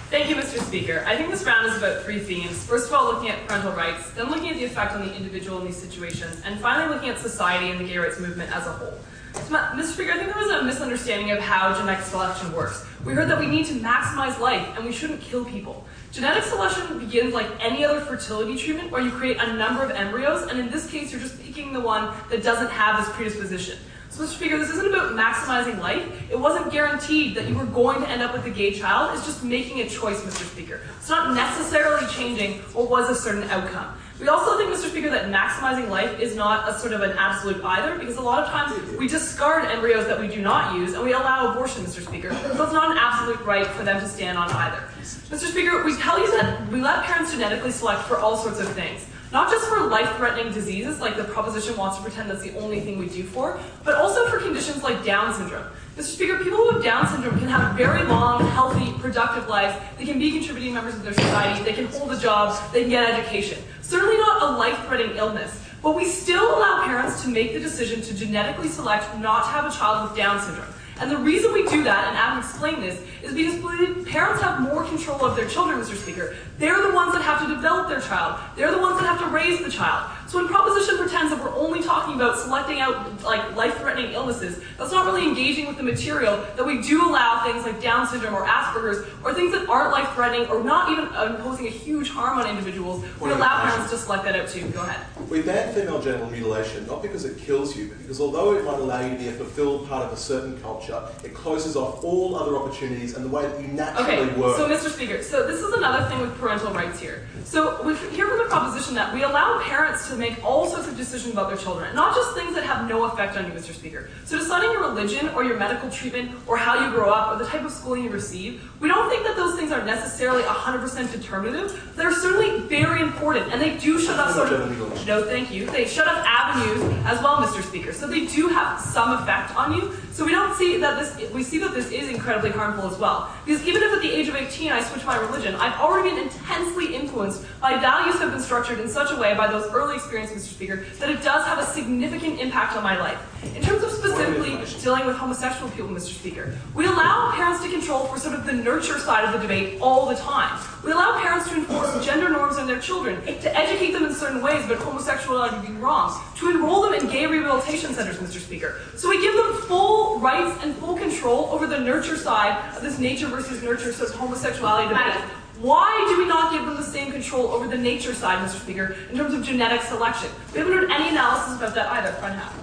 Thank you, Mr. Speaker. I think this round is about three themes. First of all, looking at parental rights, then looking at the effect on the individual in these situations, and finally looking at society and the gay rights movement as a whole. So, Mr. Speaker, I think there was a misunderstanding of how genetic selection works. We heard that we need to maximize life and we shouldn't kill people. Genetic selection begins like any other fertility treatment where you create a number of embryos, and in this case, you're just picking the one that doesn't have this predisposition. So, Mr. Speaker, this isn't about maximizing life. It wasn't guaranteed that you were going to end up with a gay child. It's just making a choice, Mr. Speaker. It's not necessarily changing what was a certain outcome. We also think, Mr. Speaker, that maximizing life is not a sort of an absolute either, because a lot of times we discard embryos that we do not use, and we allow abortion, Mr. Speaker. So it's not an absolute right for them to stand on either. Mr. Speaker, we tell you that we let parents genetically select for all sorts of things. Not just for life-threatening diseases, like the proposition wants to pretend that's the only thing we do for, but also for conditions like Down syndrome. Mr. Speaker, people who have Down syndrome can have very long, healthy, productive lives. They can be contributing members of their society. They can hold a job. They can get education. Certainly not a life-threatening illness, but we still allow parents to make the decision to genetically select not to have a child with Down syndrome. And the reason we do that, and Adam explained this, is because parents have more control of their children, Mr. Speaker. They're the ones that have to develop their child. They're the ones that have to raise the child. So when Proposition pretends that we're only talking about selecting out like life-threatening illnesses, that's not really engaging with the material that we do allow things like Down syndrome or Asperger's, or things that aren't life-threatening or not even imposing a huge harm on individuals. We allow parents to select that out too. Go ahead. We ban female genital mutilation not because it kills you, but because although it might allow you to be a fulfilled part of a certain culture, it closes off all other opportunities and the way that you naturally work. So Mr. Speaker, so this is another thing with parental rights here. So we hear from the proposition that we allow parents to make all sorts of decisions about their children, not just things that have no effect on you, Mr. Speaker. So deciding your religion or your medical treatment or how you grow up or the type of schooling you receive, we don't think that those things are necessarily 100% determinative. They're certainly very important, and they do shut off sort of, no thank you, they shut off avenues as well, Mr. Speaker. So they do have some effect on you. So we don't see that we see that this is incredibly harmful as well. Because even if at the age of 18 I switch my religion, I've already been intensely influenced. My values have been structured in such a way by those early experiences, Mr. Speaker, that it does have a significant impact on my life. In terms of specifically dealing with homosexual people, Mr. Speaker, we allow parents to control for sort of the nurture side of the debate all the time. We allow parents to enforce gender norms on their children, to educate them in certain ways about homosexuality being wrong, to enroll them in gay rehabilitation centers, Mr. Speaker. So we give them full rights and full control over the nurture side of this nature versus nurture sort of homosexuality debate. Why do we not give them the same control over the nature side, Mr. Speaker, in terms of genetic selection? We haven't heard any analysis about that either. Front half.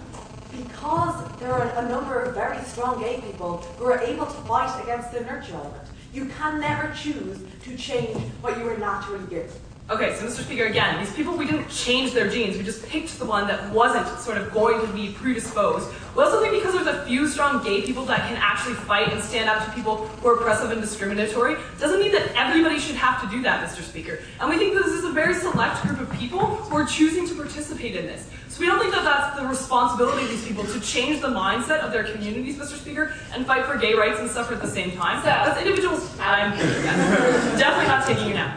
Because there are a number of very strong gay people who are able to fight against the nurture element. You can never choose to change what you were naturally given. Okay, so Mr. Speaker, again, these people, we didn't change their genes. We just picked the one that wasn't sort of going to be predisposed. We also think because there's a few strong gay people that can actually fight and stand up to people who are oppressive and discriminatory, doesn't mean that everybody should have to do that, Mr. Speaker. And we think that this is a very select group of people who are choosing to participate in this. So we don't think that that's the responsibility of these people to change the mindset of their communities, Mr. Speaker, and fight for gay rights and suffer at the same time. That's individuals. I'm definitely not taking you now.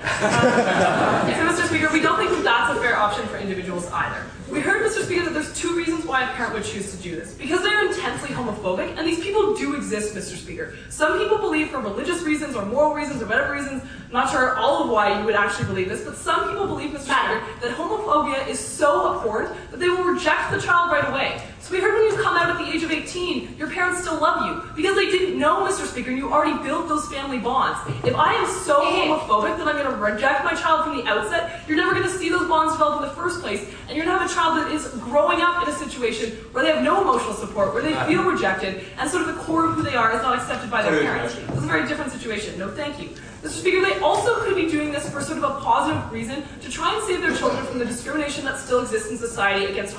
So, Mr. Speaker, we don't think that that's a fair option for individuals either. We heard, Mr. Speaker, that there's two reasons why a parent would choose to do this. Because they're intensely homophobic, and these people do exist, Mr. Speaker. Some people believe for religious reasons or moral reasons or whatever reasons, I'm not sure all of why you would actually believe this, but some people believe, Mr. Speaker, that homophobia is so abhorrent that they will reject the child right away. So we heard when you come out at the age of 18, your parents still love you. Because they didn't know, Mr. Speaker, and you already built those family bonds. If I am so homophobic that I'm going to reject my child from the outset, you're never going to see those bonds develop in the first place, and you're going to have a child that is growing up in a situation where they have no emotional support, where they feel rejected, and sort of the core of who they are is not accepted by their parents. It's a very different situation. No, thank you. Mr. Speaker, they also could be doing this for sort of a positive reason to try and save their children from the discrimination that still exists in society against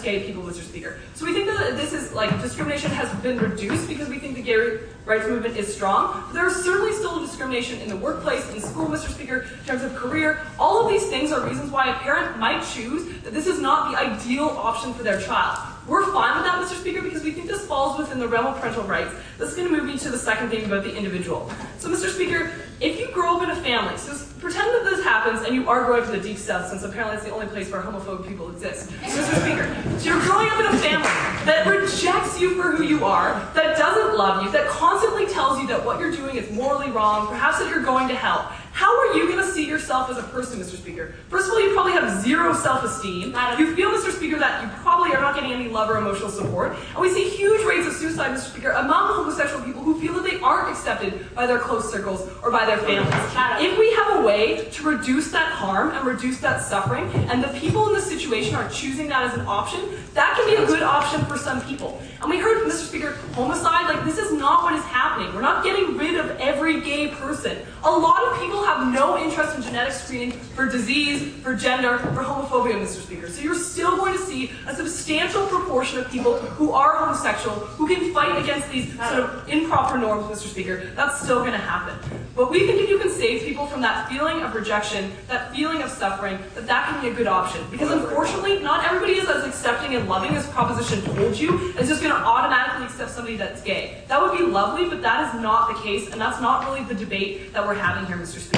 gay people, Mr. Speaker. So we think that this is, like, discrimination has been reduced because we think the gay rights movement is strong, but there is certainly still discrimination in the workplace, in school, Mr. Speaker, in terms of career. All of these things are reasons why a parent might choose that this is not the ideal option for their child. We're fine with that, Mr. Speaker, because we think this falls within the realm of parental rights. This is going to move me to the second thing about the individual. So, Mr. Speaker, if you grow up in a family, so pretend that this happens and you are growing up in the deep south, since apparently it's the only place where homophobic people exist. So, Mr. Speaker, so you're growing up in a family that rejects you for who you are, that doesn't love you, that constantly tells you that what you're doing is morally wrong, perhaps that you're going to hell. How are you going to see yourself as a person, Mr. Speaker? First of all, you probably have zero self-esteem. You feel, Mr. Speaker, that you probably are not getting any love or emotional support. And we see huge rates of suicide, Mr. Speaker, among homosexual people who feel that they aren't accepted by their close circles or by their families. If we have a way to reduce that harm and reduce that suffering, and the people in this situation are choosing that as an option, that can be a good option for some people. And we heard, Mr. Speaker, homicide, like, this is not what is happening. We're not getting rid of every gay person. A lot of people have no interest in genetic screening for disease, for gender, for homophobia, Mr. Speaker. So you're still going to see a substantial proportion of people who are homosexual who can fight against these sort of improper norms, Mr. Speaker. That's still going to happen. But we think if you can save people from that feeling of rejection, that feeling of suffering, that can be a good option. Because unfortunately, not everybody is as accepting and loving as Proposition told you, is just going to automatically accept somebody that's gay. That would be lovely, but that is not the case, and that's not really the debate that we're having here, Mr. Speaker.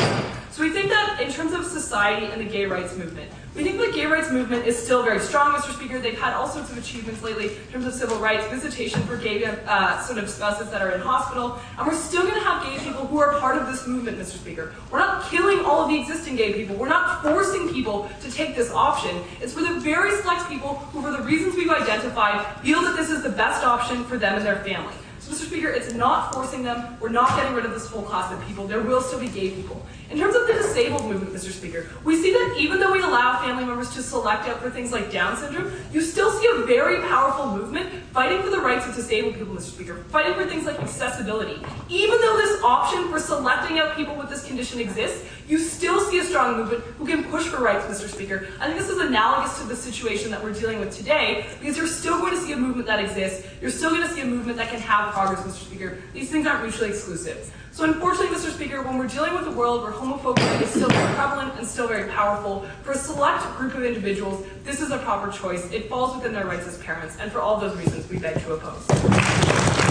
So we think that in terms of society and the gay rights movement, we think the gay rights movement is still very strong, Mr. Speaker. They've had all sorts of achievements lately in terms of civil rights, visitation for gay sort of spouses that are in hospital, and we're still going to have gay people who are part of this movement, Mr. Speaker. We're not killing all of the existing gay people. We're not forcing people to take this option. It's for the very select people who, for the reasons we've identified, feel that this is the best option for them and their family. So, Mr. Speaker, it's not forcing them. We're not getting rid of this whole class of people. There will still be gay people. In terms of the disabled movement, Mr. Speaker, we see that even though we allow family members to select out for things like Down syndrome, you still see a very powerful movement fighting for the rights of disabled people, Mr. Speaker, fighting for things like accessibility. Even though this option for selecting out people with this condition exists, you still see a strong movement who can push for rights, Mr. Speaker. I think this is analogous to the situation that we're dealing with today, because you're still going to see a movement that exists. You're still going to see a movement that can have progress, Mr. Speaker. These things aren't mutually exclusive. So unfortunately, Mr. Speaker, when we're dealing with a world where homophobia is still very prevalent and still very powerful, for a select group of individuals, this is a proper choice. It falls within their rights as parents, and for all those reasons, we beg to oppose.